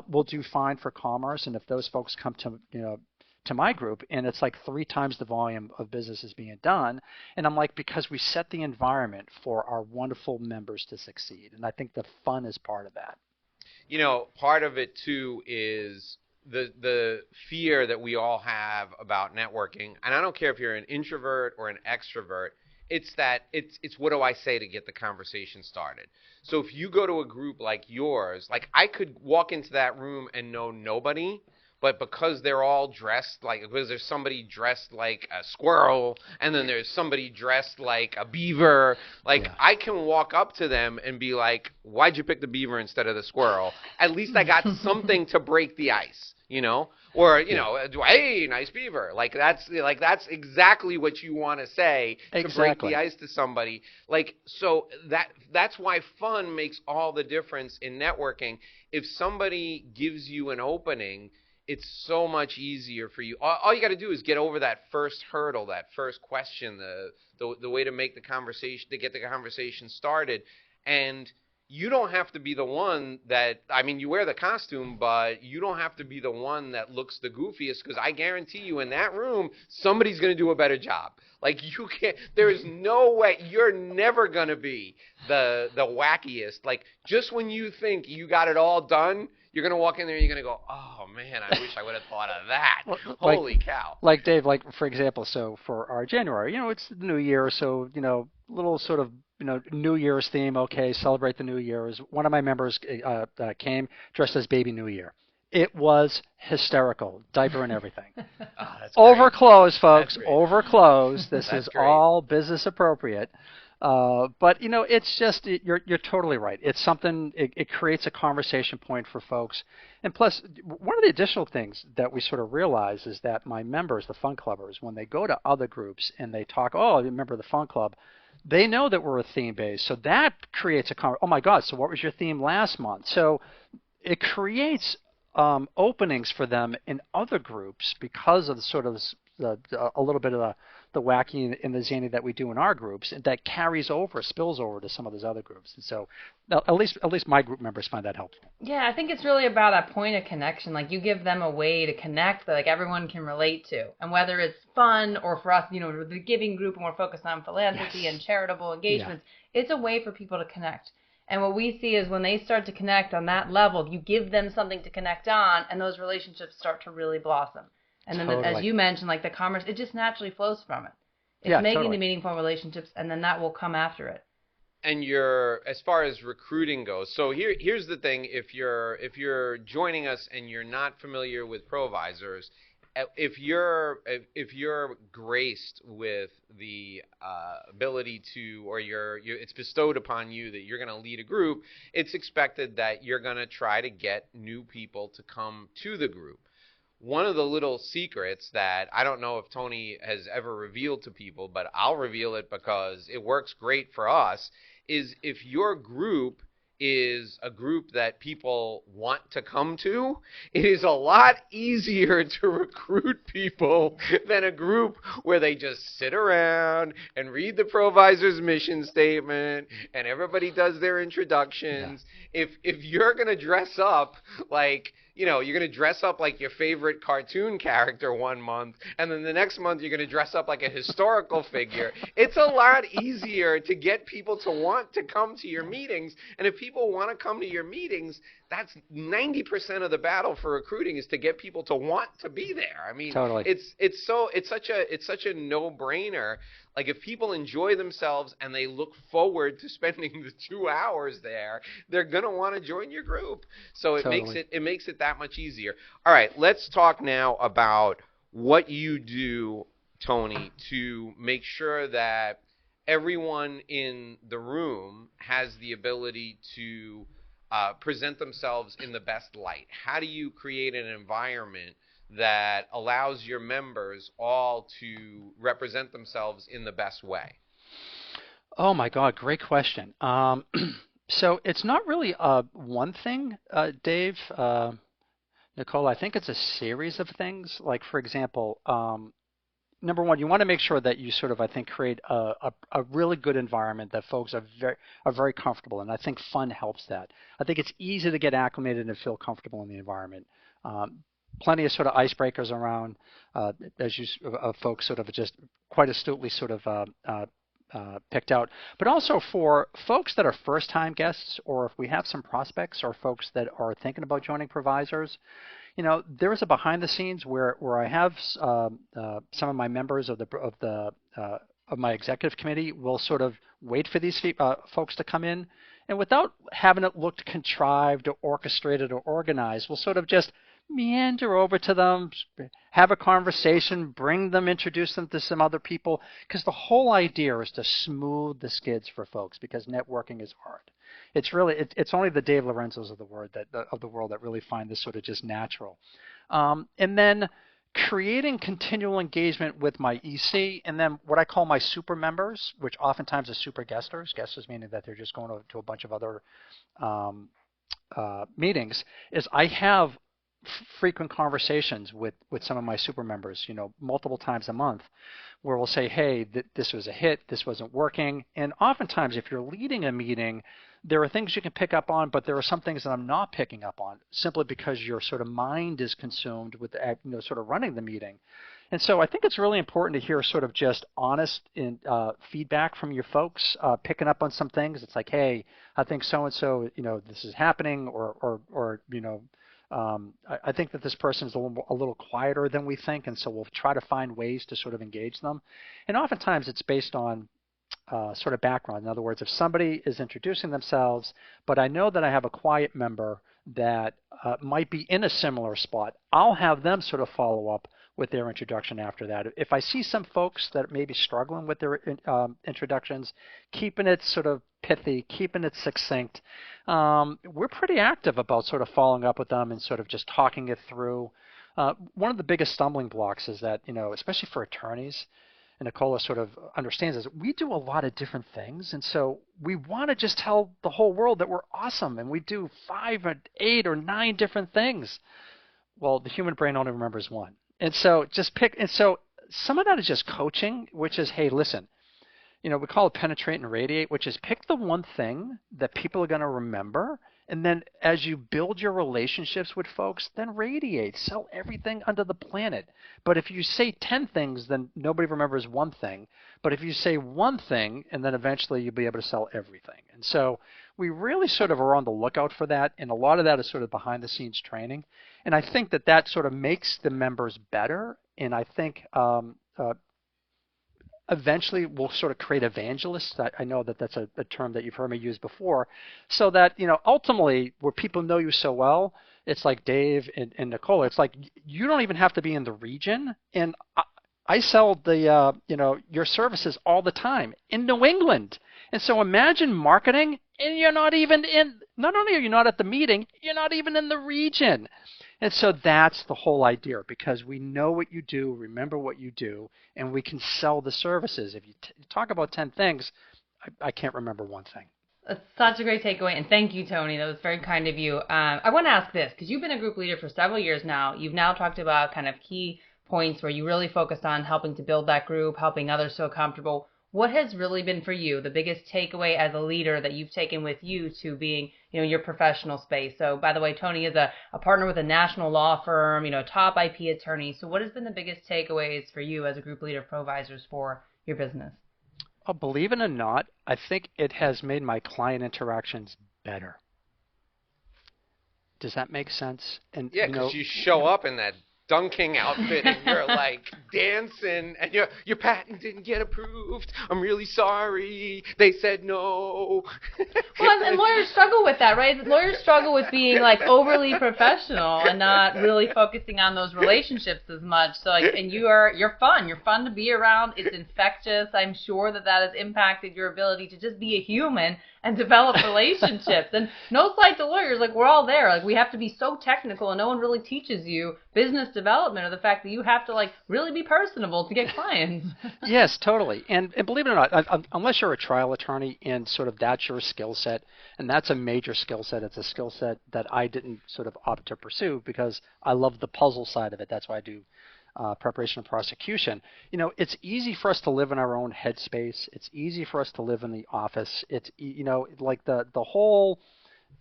will do fine for commerce. And if those folks come to my group, and it's like 3 times the volume of business is being done. And I'm like, because we set the environment for our wonderful members to succeed. And I think the fun is part of that. Part of it too is the fear that we all have about networking. And I don't care if you're an introvert or an extrovert. It's what do I say to get the conversation started? So if you go to a group like yours, like I could walk into that room and know nobody, but because they're all dressed because there's somebody dressed like a squirrel, and then there's somebody dressed like a beaver, I can walk up to them and be like, why'd you pick the beaver instead of the squirrel? At least I got something to break the ice, or, hey, nice beaver. That's exactly what you want to say to break the ice to somebody. So that's why fun makes all the difference in networking. If somebody gives you an opening, it's so much easier for you. All you got to do is get over that first hurdle, that first question, the way to make the conversation, to get the conversation started. And you don't have to be the one you wear the costume, but you don't have to be the one that looks the goofiest, because I guarantee you in that room, somebody's going to do a better job. You can't, there's no way, you're never going to be the wackiest. Just when you think you got it all done, you're going to walk in there and you're going to go, oh, man, I wish I would have thought of that. Holy cow. Dave, for example, so for our January, it's the new year, so, little sort of, New Year's theme, okay, celebrate the New Year's. One of my members came dressed as Baby New Year. It was hysterical, diaper and everything. That's over clothes, folks, over clothes. This is great. All business appropriate. But it's just you're totally right. It's something. It creates a conversation point for folks, and plus, one of the additional things that we sort of realize is that my members, the fun clubbers, when they go to other groups and they talk, oh, I remember the fun club, they know that we're a theme based, so that creates oh my God, so what was your theme last month? So it creates openings for them in other groups because of the sort of a little bit of the wacky and the zany that we do in our groups, and that carries over, spills over to some of those other groups. And so at least my group members find that helpful. Yeah, I think it's really about that point of connection. You give them a way to connect that everyone can relate to. And whether it's fun or for us, the giving group and we're focused on philanthropy and charitable engagements, it's a way for people to connect. And what we see is when they start to connect on that level, you give them something to connect on, and those relationships start to really blossom. And then, as you mentioned, the commerce, it just naturally flows from it. It's making the meaningful relationships, and then that will come after it. And as far as recruiting goes, so here's the thing: if you're joining us and you're not familiar with Provisors, if you're graced with the ability to, or it's bestowed upon you that you're going to lead a group, it's expected that you're going to try to get new people to come to the group. One of the little secrets that I don't know if Tony has ever revealed to people, but I'll reveal it because it works great for us, is if your group is a group that people want to come to, it is a lot easier to recruit people than a group where they just sit around and read the Provisor's mission statement and everybody does their introductions. Yeah. If you're going to dress up you're going to dress up like your favorite cartoon character one month, and then the next month you're going to dress up like a historical figure. It's a lot easier to get people to want to come to your meetings, and if people want to come to your meetings, that's 90% of the battle for recruiting is to get people to want to be there. I mean, Totally. it's such a no-brainer. Like if people enjoy themselves and they look forward to spending the 2 hours there, they're gonna want to join your group. So it Totally. makes it that much easier. All right, let's talk now about what you do, Tony, to make sure that everyone in the room has the ability to present themselves in the best light. How do you create an environment that allows your members all to represent themselves in the best way? Oh my God, great question. So it's not really one thing, Dave, Nicole. I think it's a series of things. Like for example, number one, you want to make sure that you sort of, I think, create a really good environment that folks are very comfortable in. I think fun helps that. I think it's easy to get acclimated and feel comfortable in the environment. Plenty of sort of icebreakers around, as you folks sort of just quite astutely sort of picked out. But also for folks that are first-time guests, or if we have some prospects or folks that are thinking about joining provisors, there is a behind the scenes where I have some of my members of my executive committee will sort of wait for these folks to come in, and without having it looked contrived or orchestrated or organized, we'll sort of just meander over to them, have a conversation, bring them, introduce them to some other people, because the whole idea is to smooth the skids for folks, because networking is hard. It's only the Dave Lorenzos of the world that really find this sort of just natural. And then creating continual engagement with my EC, and then what I call my super members, which oftentimes are super guesters. Guesters meaning that they're just going to a bunch of other meetings. Is I have frequent conversations with some of my super members, multiple times a month, where we'll say, hey, this was a hit, this wasn't working. And oftentimes, if you're leading a meeting, there are things you can pick up on, but there are some things that I'm not picking up on, simply because your sort of mind is consumed with sort of running the meeting. And so I think it's really important to hear sort of just honest feedback from your folks, picking up on some things. It's like, hey, I think so-and-so, this is happening, or I think that this person is a little quieter than we think, and so we'll try to find ways to sort of engage them. And oftentimes it's based on sort of background. In other words, if somebody is introducing themselves, but I know that I have a quiet member that might be in a similar spot, I'll have them sort of follow up with their introduction after that. If I see some folks that may be struggling with their introductions, keeping it sort of pithy, keeping it succinct, we're pretty active about sort of following up with them and sort of just talking it through. One of the biggest stumbling blocks is that, especially for attorneys, and Nicola sort of understands this, we do a lot of different things, and so we want to just tell the whole world that we're awesome, and we do 5 or 8 or 9 different things. Well, the human brain only remembers one. And so some of that is just coaching, which is, hey, listen, we call it penetrate and radiate, which is pick the one thing that people are going to remember, and then as you build your relationships with folks, then radiate. Sell everything under the planet. But if you say 10 things, then nobody remembers one thing. But if you say one thing, and then eventually you'll be able to sell everything. And so we really sort of are on the lookout for that, and a lot of that is sort of behind the scenes training. And I think that sort of makes the members better, and I think eventually we'll sort of create evangelists. I know that that's a term that you've heard me use before, so that ultimately where people know you so well, it's like Dave and Nicola. It's like you don't even have to be in the region, and I sell the your services all the time in New England. And so imagine marketing, and you're not even in. Not only are you not at the meeting, you're not even in the region. And so that's the whole idea, because we know what you do, remember what you do, and we can sell the services. If you talk about 10 things, I can't remember one thing. That's such a great takeaway, and thank you, Tony. That was very kind of you. I want to ask this, because you've been a group leader for several years now. You've now talked about kind of key points where you really focused on helping to build that group, helping others feel comfortable. What has really been for you the biggest takeaway as a leader that you've taken with you to being, your professional space? So, by the way, Tony is a partner with a national law firm, top IP attorney. So what has been the biggest takeaways for you as a group leader of provisors for your business? Oh, believe it or not, I think it has made my client interactions better. Does that make sense? And Yeah, because you show up in that dunking outfit and you're like dancing and your patent didn't get approved. I'm really sorry. They said no. Well, and lawyers struggle with that, right? Lawyers struggle with being like overly professional and not really focusing on those relationships as much. So like, and you're fun. You're fun to be around. It's infectious. I'm sure that has impacted your ability to just be a human and develop relationships. And no slight to lawyers, like we're all there. Like we have to be so technical, and no one really teaches you business development or the fact that you have to like really be personable to get clients. Yes, totally. And believe it or not, unless you're a trial attorney and sort of that's your skill set, and that's a major skill set. It's a skill set that I didn't sort of opt to pursue because I love the puzzle side of it. That's why I do preparation and prosecution. It's easy for us to live in our own headspace. It's easy for us to live in the office. It's, like the whole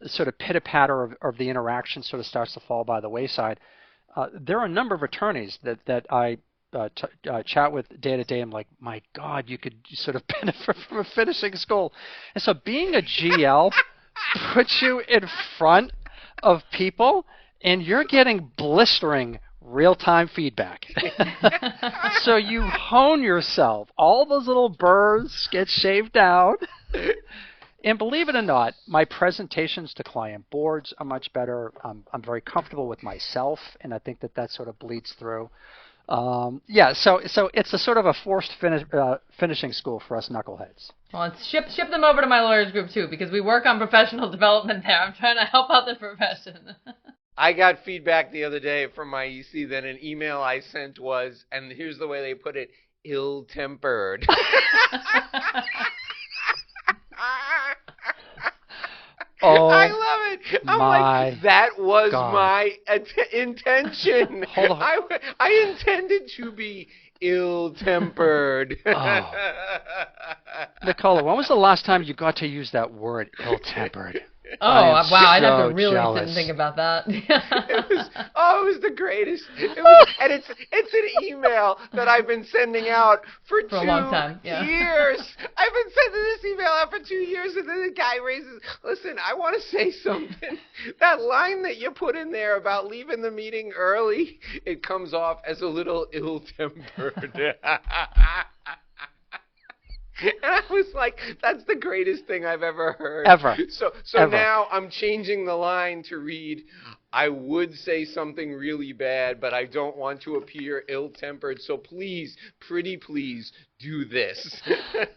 sort of pitter-patter of the interaction sort of starts to fall by the wayside. There are a number of attorneys that I chat with day to day. I'm like, my God, you could sort of benefit from finishing school. And so being a GL puts you in front of people, and you're getting blistering real-time feedback. So you hone yourself. All those little burrs get shaved down. And believe it or not, my presentations to client boards are much better. I'm very comfortable with myself, and I think that sort of bleeds through. So it's a sort of a forced finishing school for us knuckleheads. Well, it's ship them over to my lawyers group too, because we work on professional development there. I'm trying to help out the profession. I got feedback the other day from my EC that an email I sent was, and here's the way they put it, ill-tempered. Oh, I love it. I'm like, that was God. my intention. Hold on. I intended to be ill-tempered. Oh. Nicola, when was the last time you got to use that word, ill-tempered? Oh, wow. I'd have to so really jealous. sit and think about that. It was the greatest. And it's an email that I've been sending out for a long time. Yeah. years. I've been sending this email out for 2 years, and then the guy raises, listen, I want to say something. That line that you put in there about leaving the meeting early, it comes off as a little ill-tempered. And I was like, that's the greatest thing I've ever heard. Ever. So Ever. Now I'm changing the line to read, I would say something really bad, but I don't want to appear ill-tempered. So please, pretty please, do this.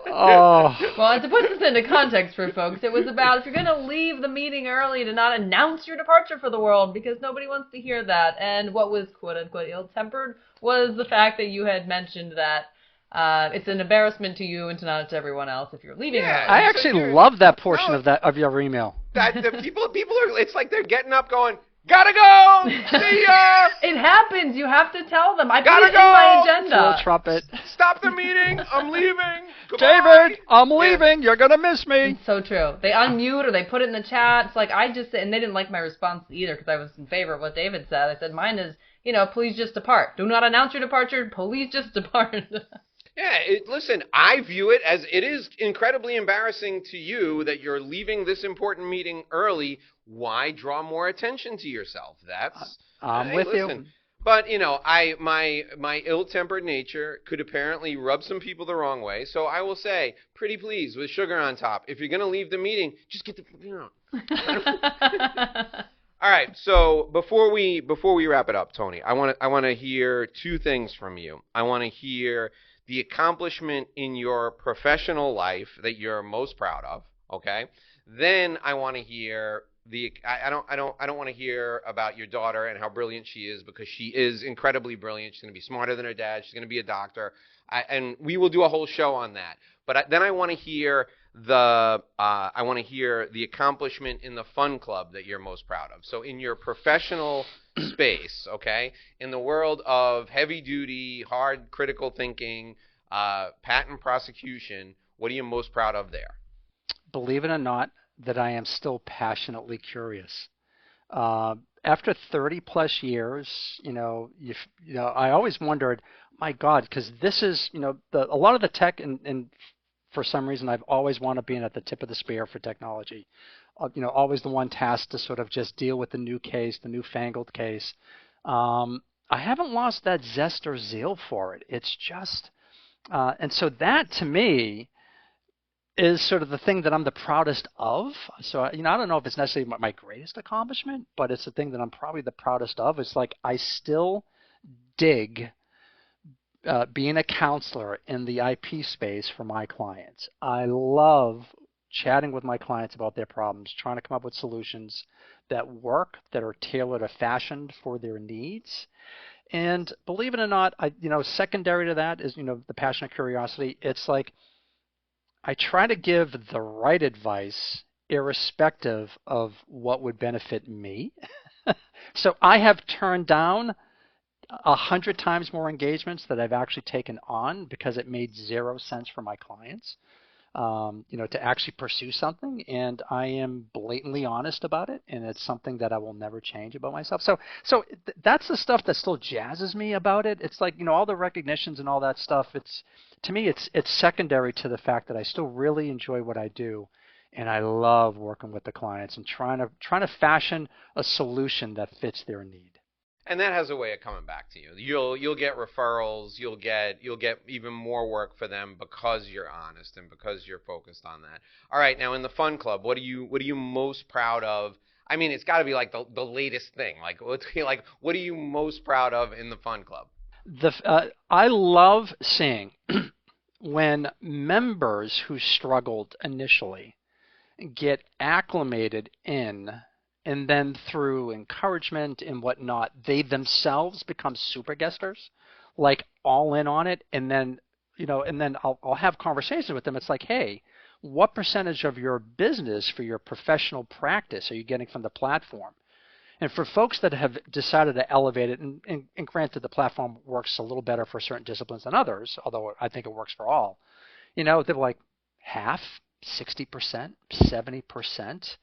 Oh. Well, to put this into context for folks, it was about if you're going to leave the meeting early, to not announce your departure for the world, because nobody wants to hear that. And what was quote-unquote ill-tempered was the fact that you had mentioned that it's an embarrassment to you and to not to everyone else if you're leaving early. I actually love that portion of your email. That the people are, it's like they're getting up going, gotta go, see ya. It happens. You have to tell them. I Gotta put it in my Full agenda. trumpet. Stop the meeting, I'm leaving. Goodbye. David, I'm leaving. You're going to miss me. It's so true. They unmute or they put it in the chat. It's like I just, and they didn't like my response either because I was in favor of what David said. I said mine is, please just depart. Do not announce your departure. Please just depart. Yeah, listen, I view it as it is incredibly embarrassing to you that you're leaving this important meeting early. Why draw more attention to yourself? That's I'm with you. But my ill-tempered nature could apparently rub some people the wrong way. So I will say, pretty please, with sugar on top. If you're gonna leave the meeting, just get All right. So before we wrap it up, Tony, I want to hear two things from you. I want to hear the accomplishment in your professional life that you're most proud of, okay? Then I want to hear I don't want to hear about your daughter and how brilliant she is, because she is incredibly brilliant. She's going to be smarter than her dad. She's going to be a doctor. And we will do a whole show on that. But then I want to hear the accomplishment in the fun club that you're most proud of. So in your professional space, okay, in the world of heavy duty, hard critical thinking, patent prosecution, what are you most proud of there? Believe it or not, that I am still passionately curious. After 30 plus years, I always wondered, my God, because this is, a lot of the tech, and for some reason I've always wanted to be at the tip of the spear for technology. always the one tasked to sort of just deal with the new case, the newfangled case. I haven't lost that zest or zeal for it. It's just, and so that to me is sort of the thing that I'm the proudest of. So, I don't know if it's necessarily my greatest accomplishment, but it's the thing that I'm probably the proudest of. It's like I still dig being a counselor in the IP space for my clients. I love chatting with my clients about their problems, trying to come up with solutions that work, that are tailored or fashioned for their needs. And believe it or not, secondary to that is, the passion and curiosity. It's like I try to give the right advice irrespective of what would benefit me. So I have turned down 100 times more engagements that I've actually taken on because it made zero sense for my clients, to actually pursue something. And I am blatantly honest about it, and it's something that I will never change about myself. So that's the stuff that still jazzes me about it. It's like, all the recognitions and all that stuff. To me, it's secondary to the fact that I still really enjoy what I do, and I love working with the clients and trying to fashion a solution that fits their need. And that has a way of coming back to you. You'll get referrals. You'll get even more work for them because you're honest and because you're focused on that. All right, now in the Fun Club, what are you most proud of? I mean, it's got to be like the latest thing. Like, what are you most proud of in the Fun Club? I love seeing when members who struggled initially get acclimated in. And then through encouragement and whatnot, they themselves become super guesters, like all in on it. And then, I'll have conversations with them. It's like, hey, what percentage of your business for your professional practice are you getting from the platform? And for folks that have decided to elevate it, and granted the platform works a little better for certain disciplines than others, although I think it works for all, they're like half, 60%, 70%.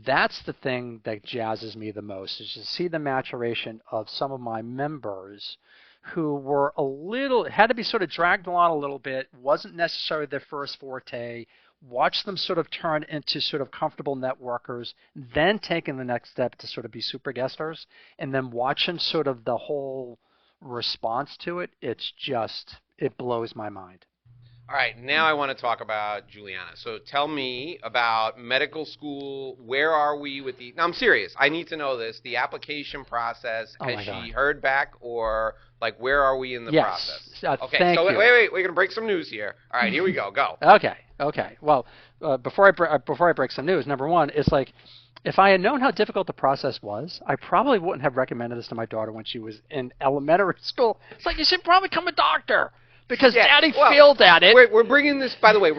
That's the thing that jazzes me the most, is to see the maturation of some of my members who were had to be sort of dragged along a little bit, wasn't necessarily their first forte, watch them sort of turn into sort of comfortable networkers, then taking the next step to sort of be super guesters, and then watching sort of the whole response to it. It blows my mind. All right, now I want to talk about Juliana. So tell me about medical school. Where are we with the... Now, I'm serious. I need to know this. The application process, has she heard back, or, like, where are we in the process? Okay, thank so you. wait. We're going to break some news here. All right, here we go. Go. Okay. Well, before I break some news, number one, it's like, if I had known how difficult the process was, I probably wouldn't have recommended this to my daughter when she was in elementary school. It's like, you should probably become a doctor. Because Daddy failed at it. We're bringing this, by the way,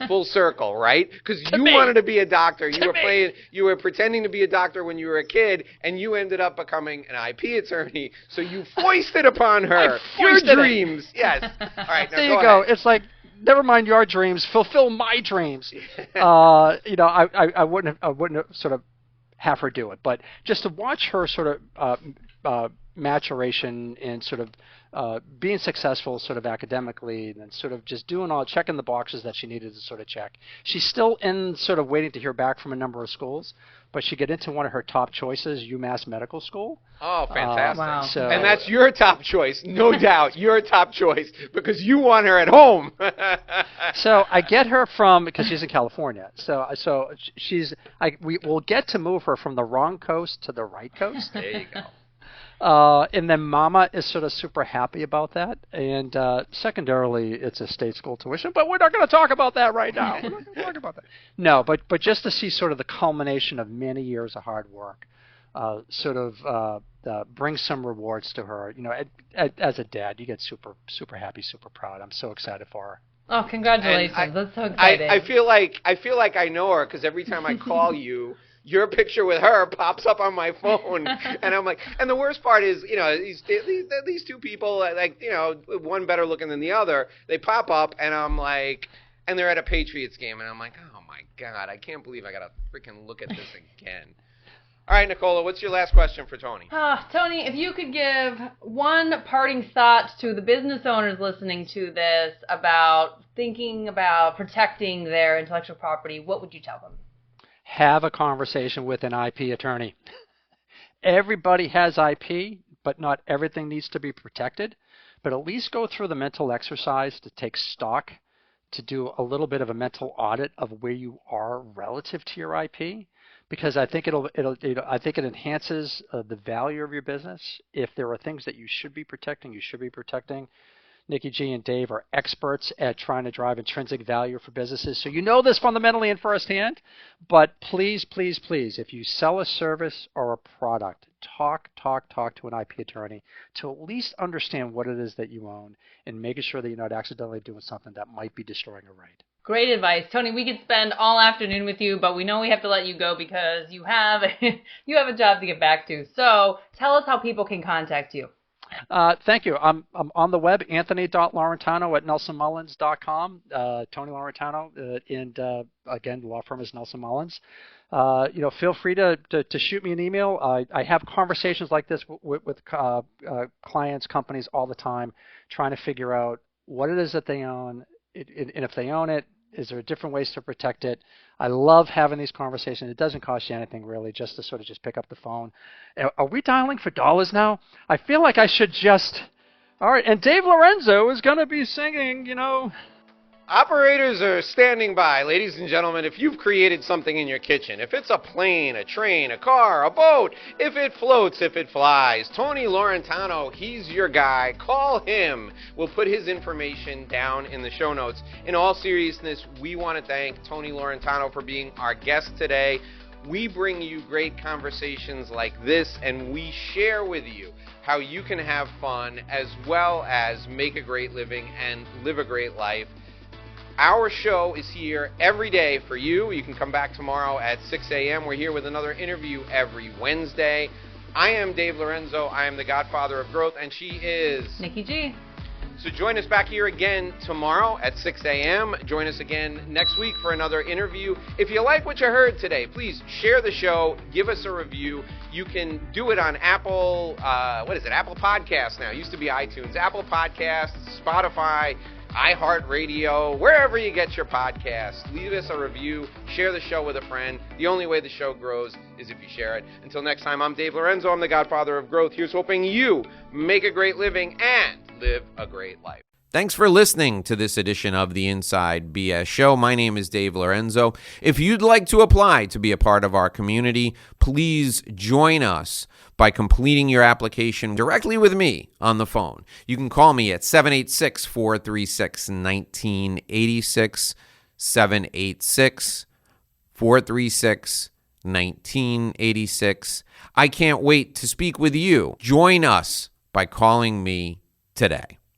full circle, right? Because you wanted to be a doctor. You were pretending to be a doctor when you were a kid, and you ended up becoming an IP attorney. So you foisted upon her your dreams. Yes. All right. Now there you go. It's like, never mind your dreams, fulfill my dreams. I wouldn't have sort of have her do it, but just to watch her sort of maturation and sort of being successful sort of academically, and then sort of just checking the boxes that she needed to sort of check. She's still in sort of waiting to hear back from a number of schools, but she got into one of her top choices, UMass Medical School. Oh, fantastic. Wow. And that's your top choice, no doubt, your top choice, because you want her at home. So I get her because she's in California. So we'll get to move her from the wrong coast to the right coast. There you go. And then Mama is sort of super happy about that. And secondarily, it's a state school tuition, but we're not going to talk about that right now. We're not going to talk about that. No, but just to see sort of the culmination of many years of hard work, bring some rewards to her. As a dad, you get super, super happy, super proud. I'm so excited for her. Oh, congratulations! That's so exciting. I feel like I know her, because every time I call you, your picture with her pops up on my phone, and I'm like, and the worst part is, these two people, like, one better looking than the other, they pop up, and I'm like, and they're at a Patriots game, and I'm like, oh my God, I can't believe I got to freaking look at this again. All right, Nicola, what's your last question for Tony? Tony, if you could give one parting thought to the business owners listening to this about thinking about protecting their intellectual property, what would you tell them? have a conversation with an IP attorney. Everybody has IP, but not everything needs to be protected. But at least go through the mental exercise to take stock, to do a little bit of a mental audit of where you are relative to your IP, because I think I think it enhances the value of your business. If there are things that you should be protecting, you should be protecting. Nikki G and Dave are experts at trying to drive intrinsic value for businesses. So you know this fundamentally and firsthand, but please, please, please, if you sell a service or a product, talk to an IP attorney to at least understand what it is that you own and making sure that you're not accidentally doing something that might be destroying a right. Great advice. Tony, we could spend all afternoon with you, but we know we have to let you go because you have a job to get back to. So tell us how people can contact you. Thank you. I'm on the web, anthony.laurentano@nelsonmullins.com. Tony Laurentano, and again, the law firm is Nelson Mullins. Feel free to shoot me an email. I have conversations like this with clients, companies all the time, trying to figure out what it is that they own, and if they own it, is there different ways to protect it? I love having these conversations. It doesn't cost you anything really, just to sort of just pick up the phone. Are we dialing for dollars now? I feel like I should just. All right, and Dave Lorenzo is going to be singing, Operators are standing by. Ladies and gentlemen, if you've created something in your kitchen, if it's a plane, a train, a car, a boat, if it floats, if it flies, Tony Laurentano, he's your guy. Call him. We'll put his information down in the show notes. In all seriousness, we want to thank Tony Laurentano for being our guest today. We bring you great conversations like this, and we share with you how you can have fun as well as make a great living and live a great life. Our show is here every day for you. You can come back tomorrow at 6 a.m. We're here with another interview every Wednesday. I am Dave Lorenzo. I am the godfather of growth, and she is Nikki G. So join us back here again tomorrow at 6 a.m. Join us again next week for another interview. If you like what you heard today, please share the show. Give us a review. You can do it on Apple Podcasts now. It used to be iTunes. Apple Podcasts, Spotify, iHeartRadio, wherever you get your podcasts. Leave us a review. Share the show with a friend. The only way the show grows is if you share it. Until next time, I'm Dave Lorenzo. I'm the godfather of growth. Here's hoping you make a great living and live a great life. Thanks for listening to this edition of the Inside BS Show. My name is Dave Lorenzo. If you'd like to apply to be a part of our community, please join us by completing your application directly with me on the phone. You can call me at 786-436-1986, 786-436-1986. I can't wait to speak with you. Join us by calling me today.